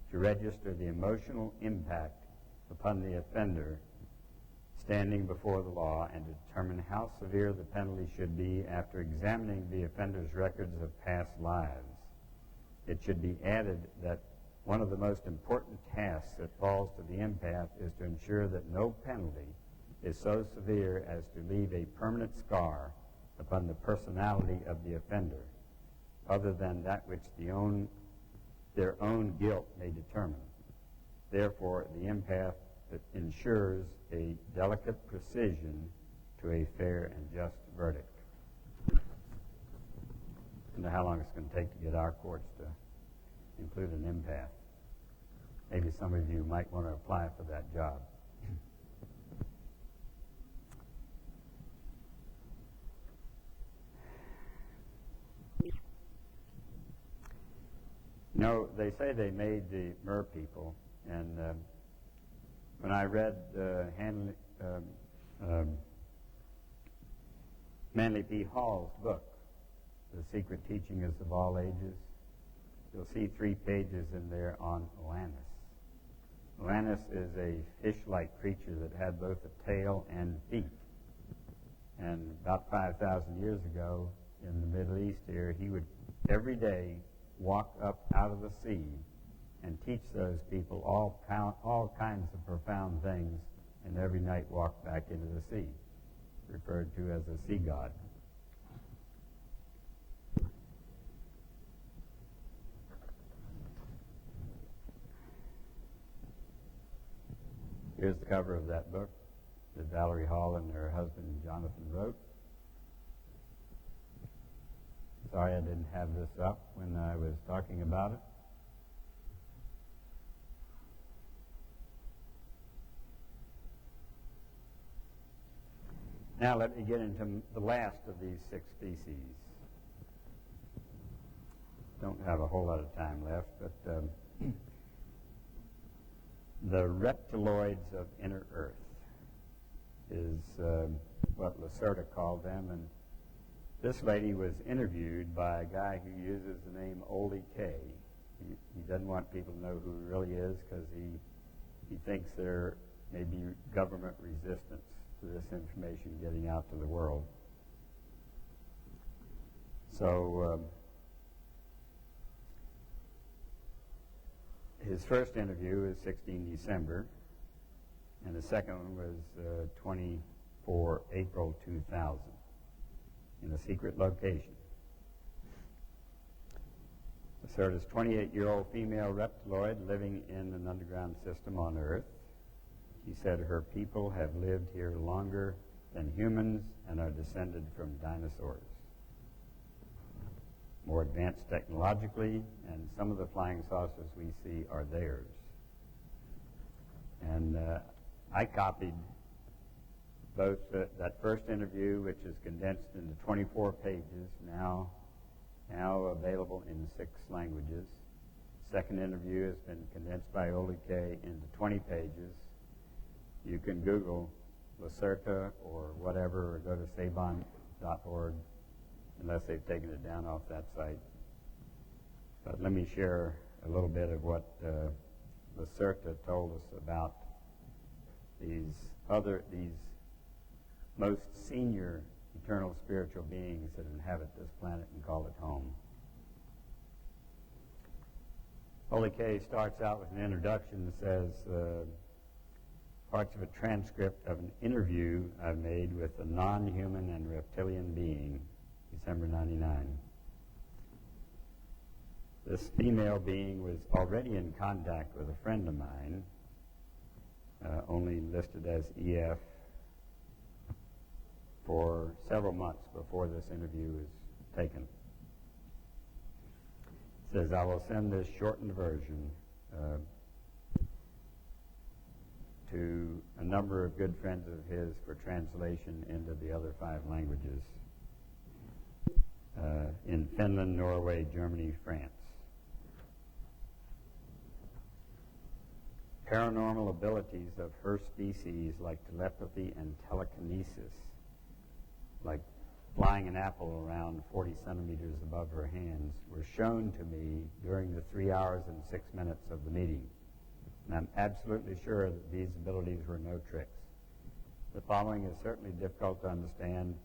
to register the emotional impact upon the offender standing before the law and to determine how severe the penalty should be after examining the offender's records of past lives. It should be added that one of the most important tasks that falls to the empath is to ensure that no penalty is so severe as to leave a permanent scar upon the personality of the offender, other than that which their own guilt may determine. Therefore, the empath ensures a delicate precision to a fair and just verdict. I don't know how long it's going to take to get our courts to include an empath. Maybe some of you might want to apply for that job. No, they say they made the mer people, and when I read Manly P. Hall's book, The Secret Teachings of All Ages, you'll see 3 pages in there on Atlantis. Atlantis is a fish-like creature that had both a tail and feet. And about 5,000 years ago in the Middle East here, he would every day walk up out of the sea and teach those people all kinds of profound things, and every night walk back into the sea, referred to as a sea god. Here's the cover of that book that Valerie Hall and her husband Jonathan wrote. Sorry I didn't have this up when I was talking about it. Now let me get into the last of these 6 species. don't have a whole lot of time left, but the reptiloids of inner Earth is what Lacerda called them, and this lady was interviewed by a guy who uses the name Ole K. He doesn't want people to know who he really is because he thinks there may be government resistance to this information getting out to the world. So his first interview is 16 December, and the second one was 24 April 2000 in a secret location. Lacerda's 28-year-old female reptiloid living in an underground system on Earth. She said her people have lived here longer than humans and are descended from dinosaurs. More advanced technologically, and some of the flying saucers we see are theirs. And I copied both that first interview, which is condensed into 24 pages, now available in 6 languages. Second interview has been condensed by Ole K into 20 pages. You can Google Lacerda or whatever, or go to sabon.org, unless they've taken it down off that site. But let me share a little bit of what Lacerda told us about these most senior eternal spiritual beings that inhabit this planet and call it home. Ole K starts out with an introduction that says parts of a transcript of an interview I made with a non-human and reptilian being, December 99. This female being was already in contact with a friend of mine, only listed as EF, for several months before this interview was taken. It says, I will send this shortened version to a number of good friends of his for translation into the other 5 languages, in Finland, Norway, Germany, France. Paranormal abilities of her species, like telepathy and telekinesis, like flying an apple around 40 centimeters above her hands, were shown to me during the 3 hours and 6 minutes of the meeting. And I'm absolutely sure that these abilities were no tricks. The following is certainly difficult to understand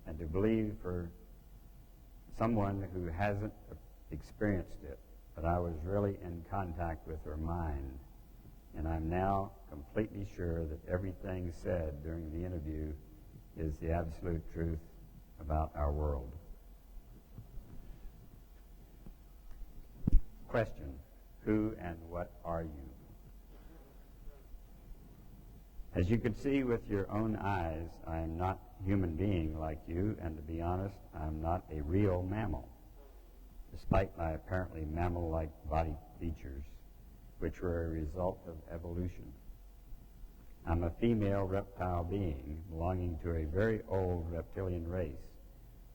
and to believe for someone who hasn't experienced it, but I was really in contact with her mind, and I'm now completely sure that everything said during the interview is the absolute truth about our world. Question: who and what are you? As you can see with your own eyes, I am not a human being like you, and to be honest, I am not a real mammal, despite my apparently mammal-like body features, which were a result of evolution. I'm a female reptile being belonging to a very old reptilian race.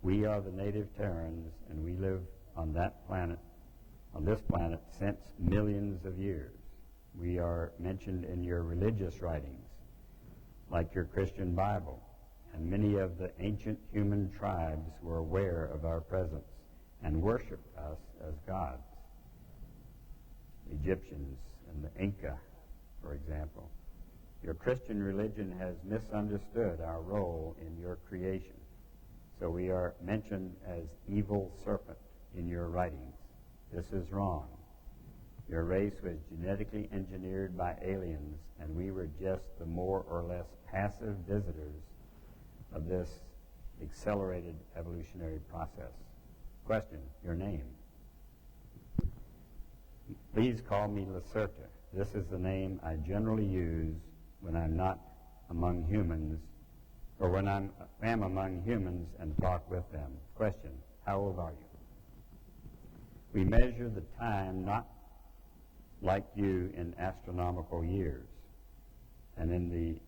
We are the native Terrans, and we live on that planet, on this planet, since millions of years. We are mentioned in your religious writings, like your Christian Bible, and many of the ancient human tribes were aware of our presence and worshiped us as gods. Egyptians and the Inca, for example. Your Christian religion has misunderstood our role in your creation, so we are mentioned as evil serpent in your writings. This is wrong. Your race was genetically engineered by aliens, and we were just the more or less passive visitors of this accelerated evolutionary process. Question: your name? Please call me Lacerda. This is the name I generally use when I'm not among humans, or when I am among humans and talk with them. Question: how old are you? We measure the time not like you in astronomical years and in the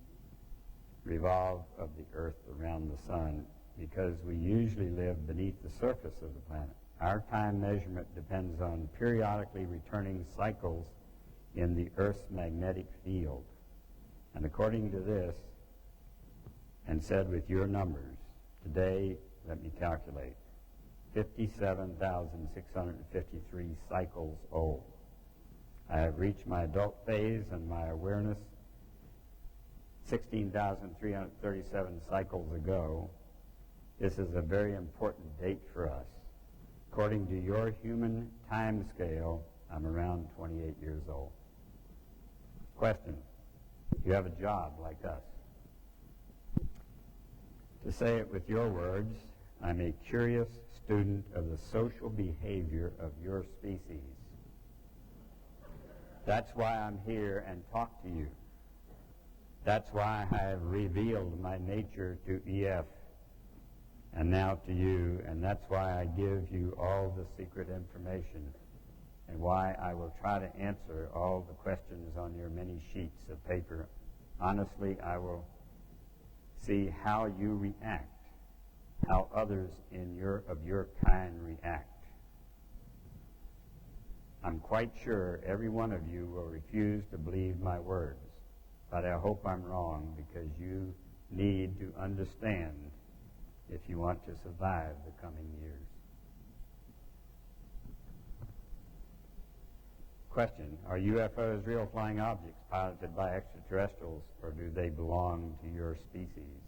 revolve of the earth around the sun, because we usually live beneath the surface of the planet. our time measurement depends on periodically returning cycles in the Earth's magnetic field. And according to this, and said with your numbers, today, let me calculate, 57,653 cycles old. I have reached my adult phase and my awareness 16,337 cycles ago. This is a very important date for us. According to your human time scale, I'm around 28 years old. Question: you have a job like us. To say it with your words, I'm a curious student of the social behavior of your species. That's why I'm here and talk to you. That's why I have revealed my nature to EF and now to you, and that's why I give you all the secret information, and why I will try to answer all the questions on your many sheets of paper. Honestly, I will see how you react, how others of your kind react. I'm quite sure every one of you will refuse to believe my words, but I hope I'm wrong, because you need to understand if you want to survive the coming years. Question: are UFOs real flying objects piloted by extraterrestrials, or do they belong to your species?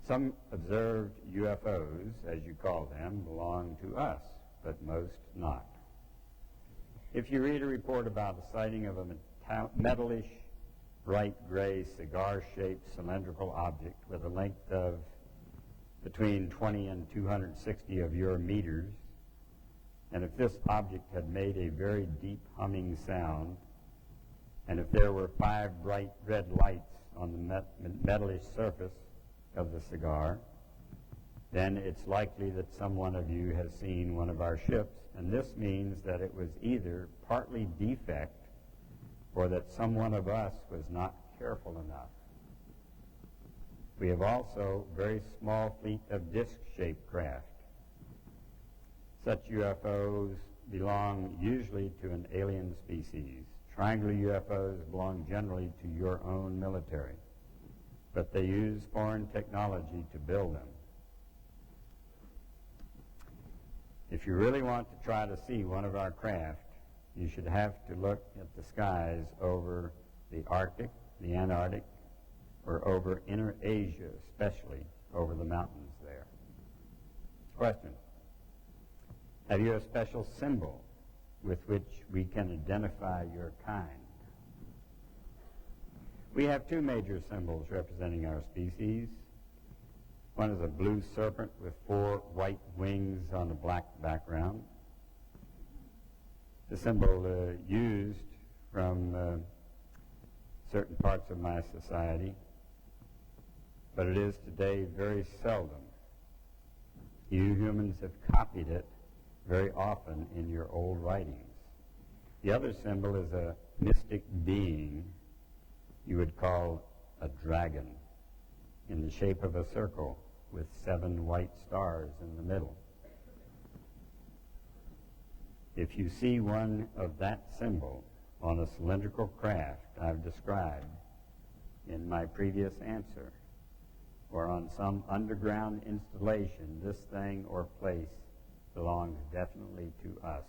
Some observed UFOs, as you call them, belong to us, but most not. If you read a report about the sighting of a metallish, bright gray, cigar-shaped cylindrical object with a length of between 20 and 260 of your meters, and if this object had made a very deep humming sound, and if there were 5 bright red lights on the metallish surface of the cigar, then it's likely that some one of you has seen one of our ships, and this means that it was either partly defect or that some one of us was not careful enough. We have also a very small fleet of disc-shaped craft. Such UFOs belong usually to an alien species. Triangular UFOs belong generally to your own military, but they use foreign technology to build them. If you really want to try to see one of our craft, you should have to look at the skies over the Arctic, the Antarctic, or over inner Asia, especially over the mountains there. Question: have you a special symbol with which we can identify your kind? We have 2 major symbols representing our species. One is a blue serpent with 4 white wings on a black background. The symbol used from certain parts of my society, but it is today very seldom. You humans have copied it very often in your old writings. The other symbol is a mystic being you would call a dragon, in the shape of a circle with 7 white stars in the middle. If you see one of that symbol on a cylindrical craft I've described in my previous answer, or on some underground installation, this thing or place belongs definitely to us.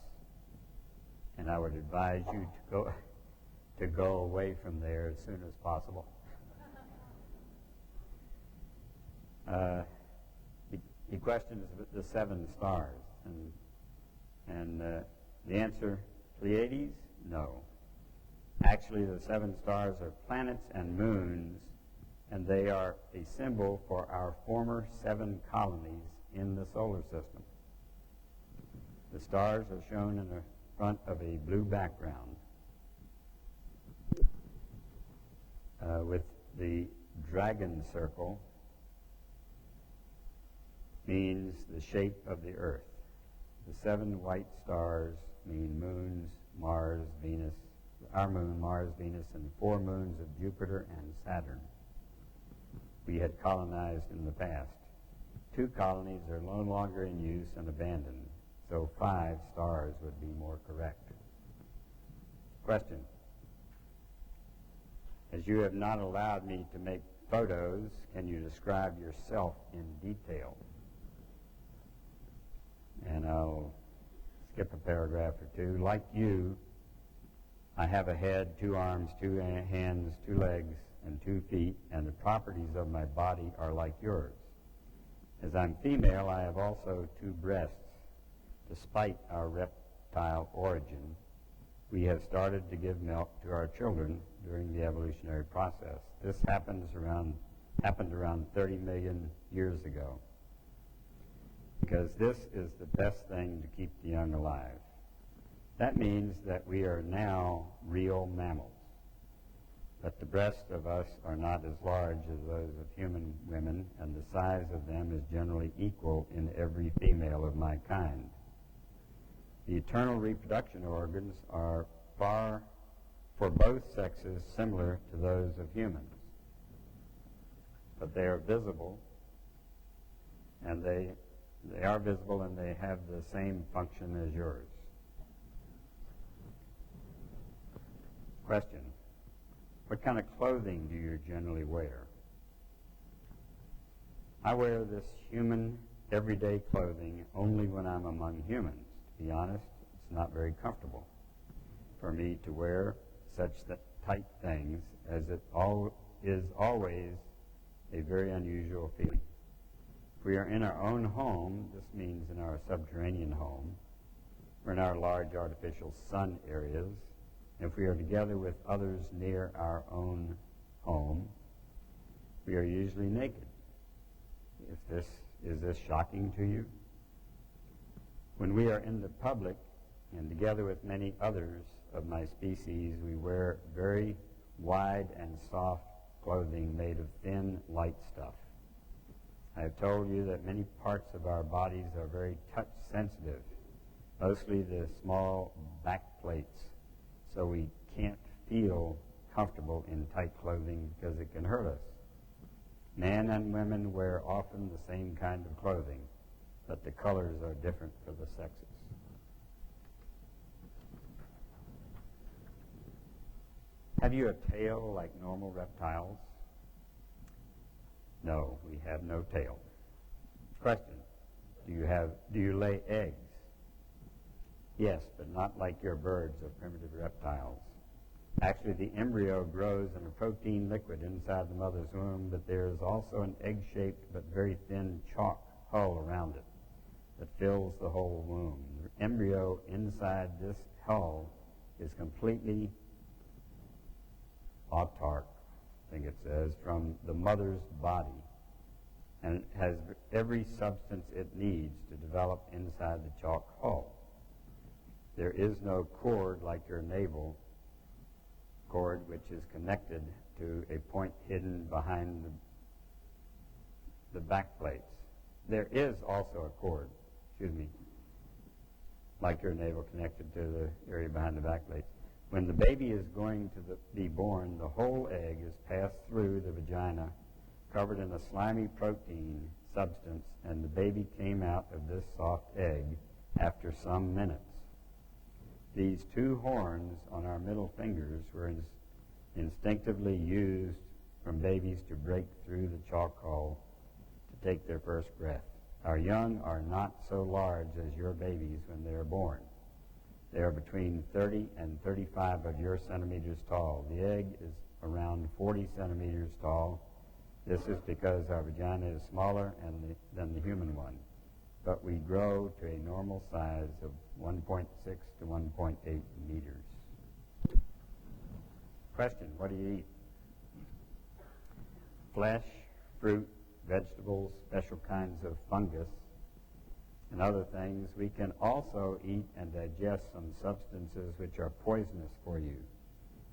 And I would advise you to go away from there as soon as possible. He questions the 7 stars, and the answer: Pleiades? No. Actually, the 7 stars are planets and moons, and they are a symbol for our former 7 colonies in the solar system. The stars are shown in the front of a blue background, with the dragon circle means the shape of the Earth. The 7 white stars mean moons, Mars, Venus, our moon, Mars, Venus, and the 4 moons of Jupiter and Saturn we had colonized in the past. 2 colonies are no longer in use and abandoned, so 5 stars would be more correct. Question. As you have not allowed me to make photos, can you describe yourself in detail? And I'll skip a paragraph or two. Like you, I have a head, 2 arms, 2 hands, 2 legs, and 2 feet, and the properties of my body are like yours. As I'm female, I have also 2 breasts. Despite our reptile origin, we have started to give milk to our children during the evolutionary process. This happened around 30 million years ago, because this is the best thing to keep the young alive. That means that we are now real mammals, but the breasts of us are not as large as those of human women, and the size of them is generally equal in every female of my kind. The internal reproduction organs are far, for both sexes, similar to those of humans, but they are visible, and they are visible, and they have the same function as yours. Question. What kind of clothing do you generally wear? I wear this human, everyday clothing only when I'm among humans. To be honest, it's not very comfortable for me to wear such tight things, as it is always a very unusual feeling. If we are in our own home, this means in our subterranean home, or in our large artificial sun areas, if we are together with others near our own home, we are usually naked. Is this shocking to you? When we are in the public and together with many others of my species, we wear very wide and soft clothing made of thin, light stuff. I have told you that many parts of our bodies are very touch sensitive, mostly the small back plates, so we can't feel comfortable in tight clothing because it can hurt us. Men and women wear often the same kind of clothing, but the colors are different for the sexes. Have you a tail like normal reptiles? No, we have no tail. Question. Do you lay eggs? Yes, but not like your birds or primitive reptiles. Actually, the embryo grows in a protein liquid inside the mother's womb, but there is also an egg-shaped but very thin chalk hull around it that fills the whole womb. The embryo inside this hull is completely autark, I think it says, from the mother's body, and it has every substance it needs to develop inside the chalk hull. There is no cord like your navel cord, which is connected to a point hidden behind the back plates. There is also a cord, like your navel connected to the area behind the back plates. When the baby is going to be born, the whole egg is passed through the vagina, covered in a slimy protein substance, and the baby came out of this soft egg after some minutes. These 2 horns on our middle fingers were instinctively used from babies to break through the chalk hull to take their first breath. Our young are not so large as your babies when they are born. They are between 30 and 35 of your centimeters tall. The egg is around 40 centimeters tall. This is because our vagina is smaller than the human one, but we grow to a normal size of 1.6 to 1.8 meters. Question, what do you eat? Flesh, fruit, vegetables, special kinds of fungus, and other things. We can also eat and digest some substances which are poisonous for you.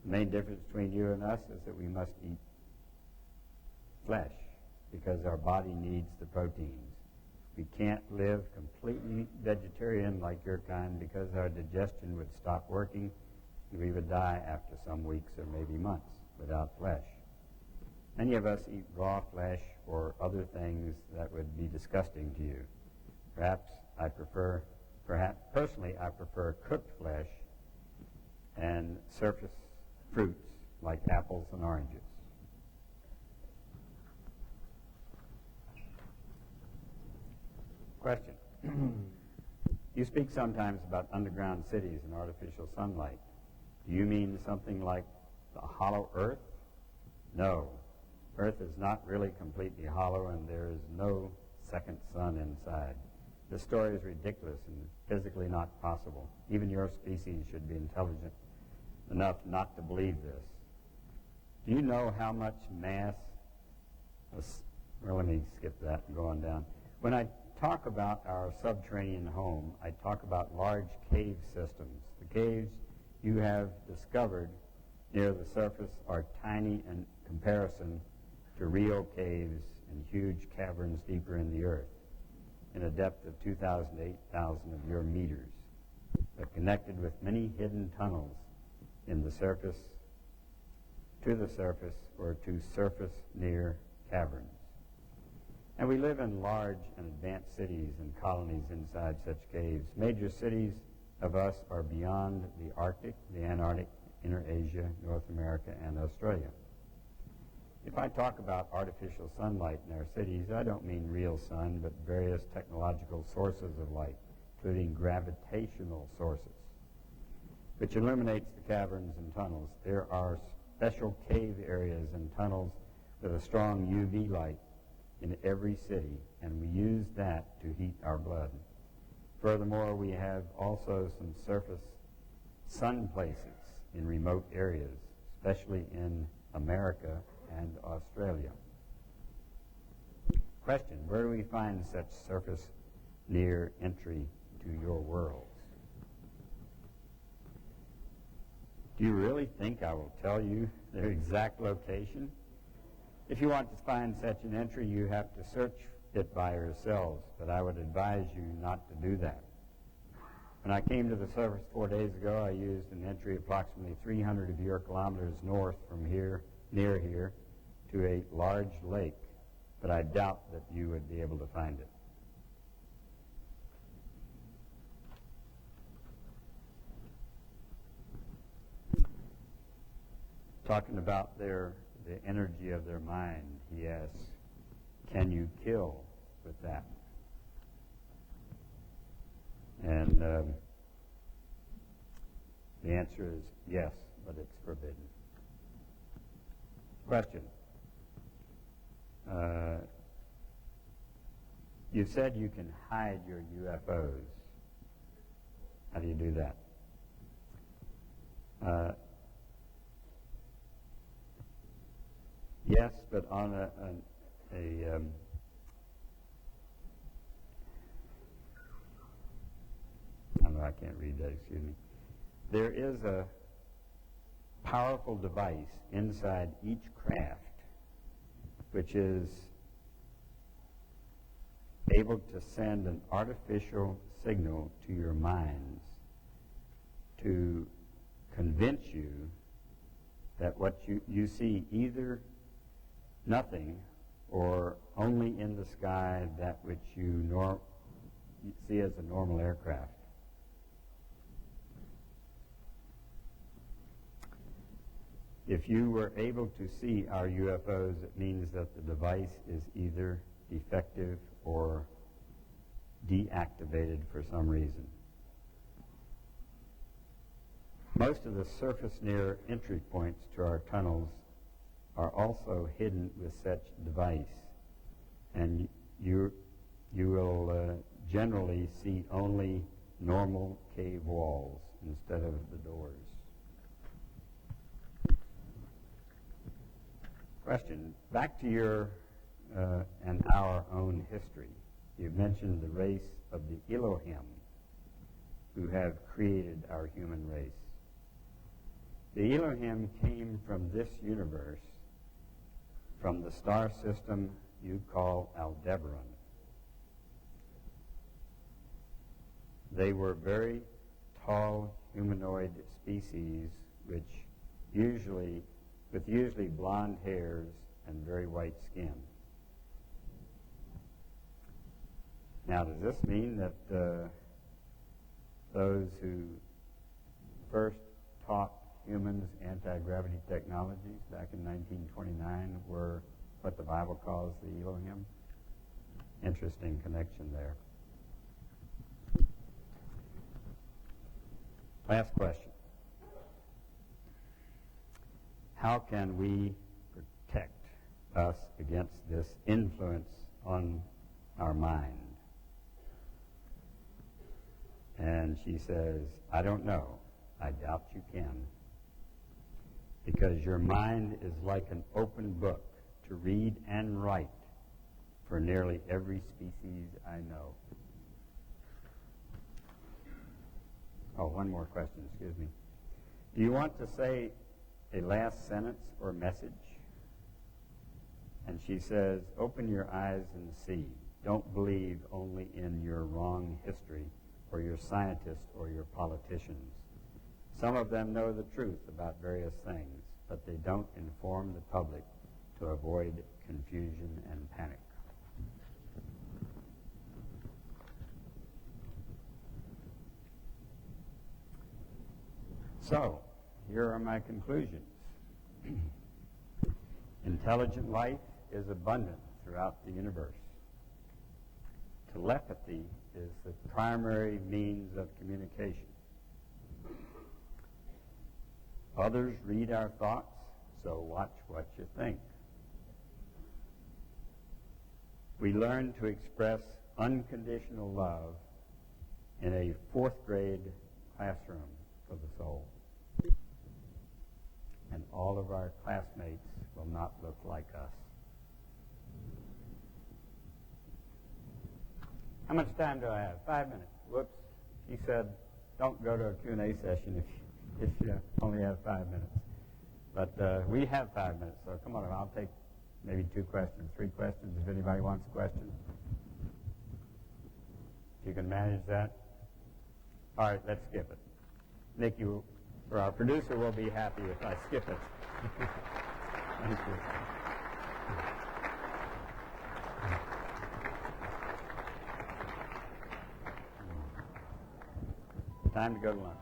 The main difference between you and us is that we must eat flesh because our body needs the proteins. We can't live completely vegetarian like your kind because our digestion would stop working and we would die after some weeks or maybe months without flesh. Many of us eat raw flesh or other things that would be disgusting to you. Personally, I prefer cooked flesh and surface fruits like apples and oranges. Question. You speak sometimes about underground cities and artificial sunlight. Do you mean something like the hollow earth? No. Earth is not really completely hollow, and there is no second sun inside. This story is ridiculous and physically not possible. Even your species should be intelligent enough not to believe this. Do you know how much mass... Well, let me skip that and go on down. When I talk about our subterranean home, I talk about large cave systems. The caves you have discovered near the surface are tiny in comparison to real caves and huge caverns deeper in the earth, in a depth of 2,000 to 8,000 of your meters, but connected with many hidden tunnels in the surface, to the surface, or to surface near caverns. And we live in large and advanced cities and colonies inside such caves. Major cities of us are beyond the Arctic, the Antarctic, Inner Asia, North America, and Australia. If I talk about artificial sunlight in our cities, I don't mean real sun, but various technological sources of light, including gravitational sources, which illuminates the caverns and tunnels. There are special cave areas and tunnels with a strong UV light in every city, and we use that to heat our blood. Furthermore, we have also some surface sun places in remote areas, especially in America and Australia. Question, where do we find such surface near entry to your worlds? Do you really think I will tell you their exact location? If you want to find such an entry, you have to search it by yourselves, but I would advise you not to do that. When I came to the surface 4 days ago, I used an entry approximately 300 of your kilometers north from here, near here, to a large lake, but I doubt that you would be able to find it. Talking about the energy of their mind, he asks, can you kill with that? And the answer is yes, but it's forbidden. Question. You said you can hide your UFOs. How do you do that? Yes, but on I can't read that, excuse me. There is a powerful device inside each craft which is able to send an artificial signal to your minds to convince you that what you see either nothing or only in the sky that which you see as a normal aircraft. If you were able to see our UFOs, it means that the device is either defective or deactivated for some reason. Most of the surface near entry points to our tunnels are also hidden with such device, and you will generally see only normal cave walls instead of the doors. Question, back to your and our own history. You've mentioned the race of the Elohim who have created our human race. The Elohim came from this universe, from the star system you call Aldebaran. They were very tall humanoid species with usually blonde hairs and very white skin. Now, does this mean that those who first taught humans anti-gravity technologies back in 1929 were what the Bible calls the Elohim? Interesting connection there. Last question. How can we protect us against this influence on our mind? And she says, I don't know. I doubt you can. Because your mind is like an open book to read and write for nearly every species I know. Oh, one more question, excuse me. Do you want to say a last sentence or message? And she says, open your eyes and see. Don't believe only in your wrong history or your scientists or your politicians. Some of them know the truth about various things, but they don't inform the public to avoid confusion and panic. So, here are my conclusions. Intelligent life is abundant throughout the universe. Telepathy is the primary means of communication. Others read our thoughts, so watch what you think. We learn to express unconditional love in a fourth grade classroom for the soul. And all of our classmates will not look like us. How much time do I have? 5 minutes. Whoops. He said, don't go to a Q&A session if you only have 5 minutes. But we have 5 minutes, so come on, I'll take maybe 2 questions, 3 questions, if anybody wants a question. You can manage that? All right, let's skip it. Nick, or our producer will be happy if I skip it. Thank you. Time to go to lunch.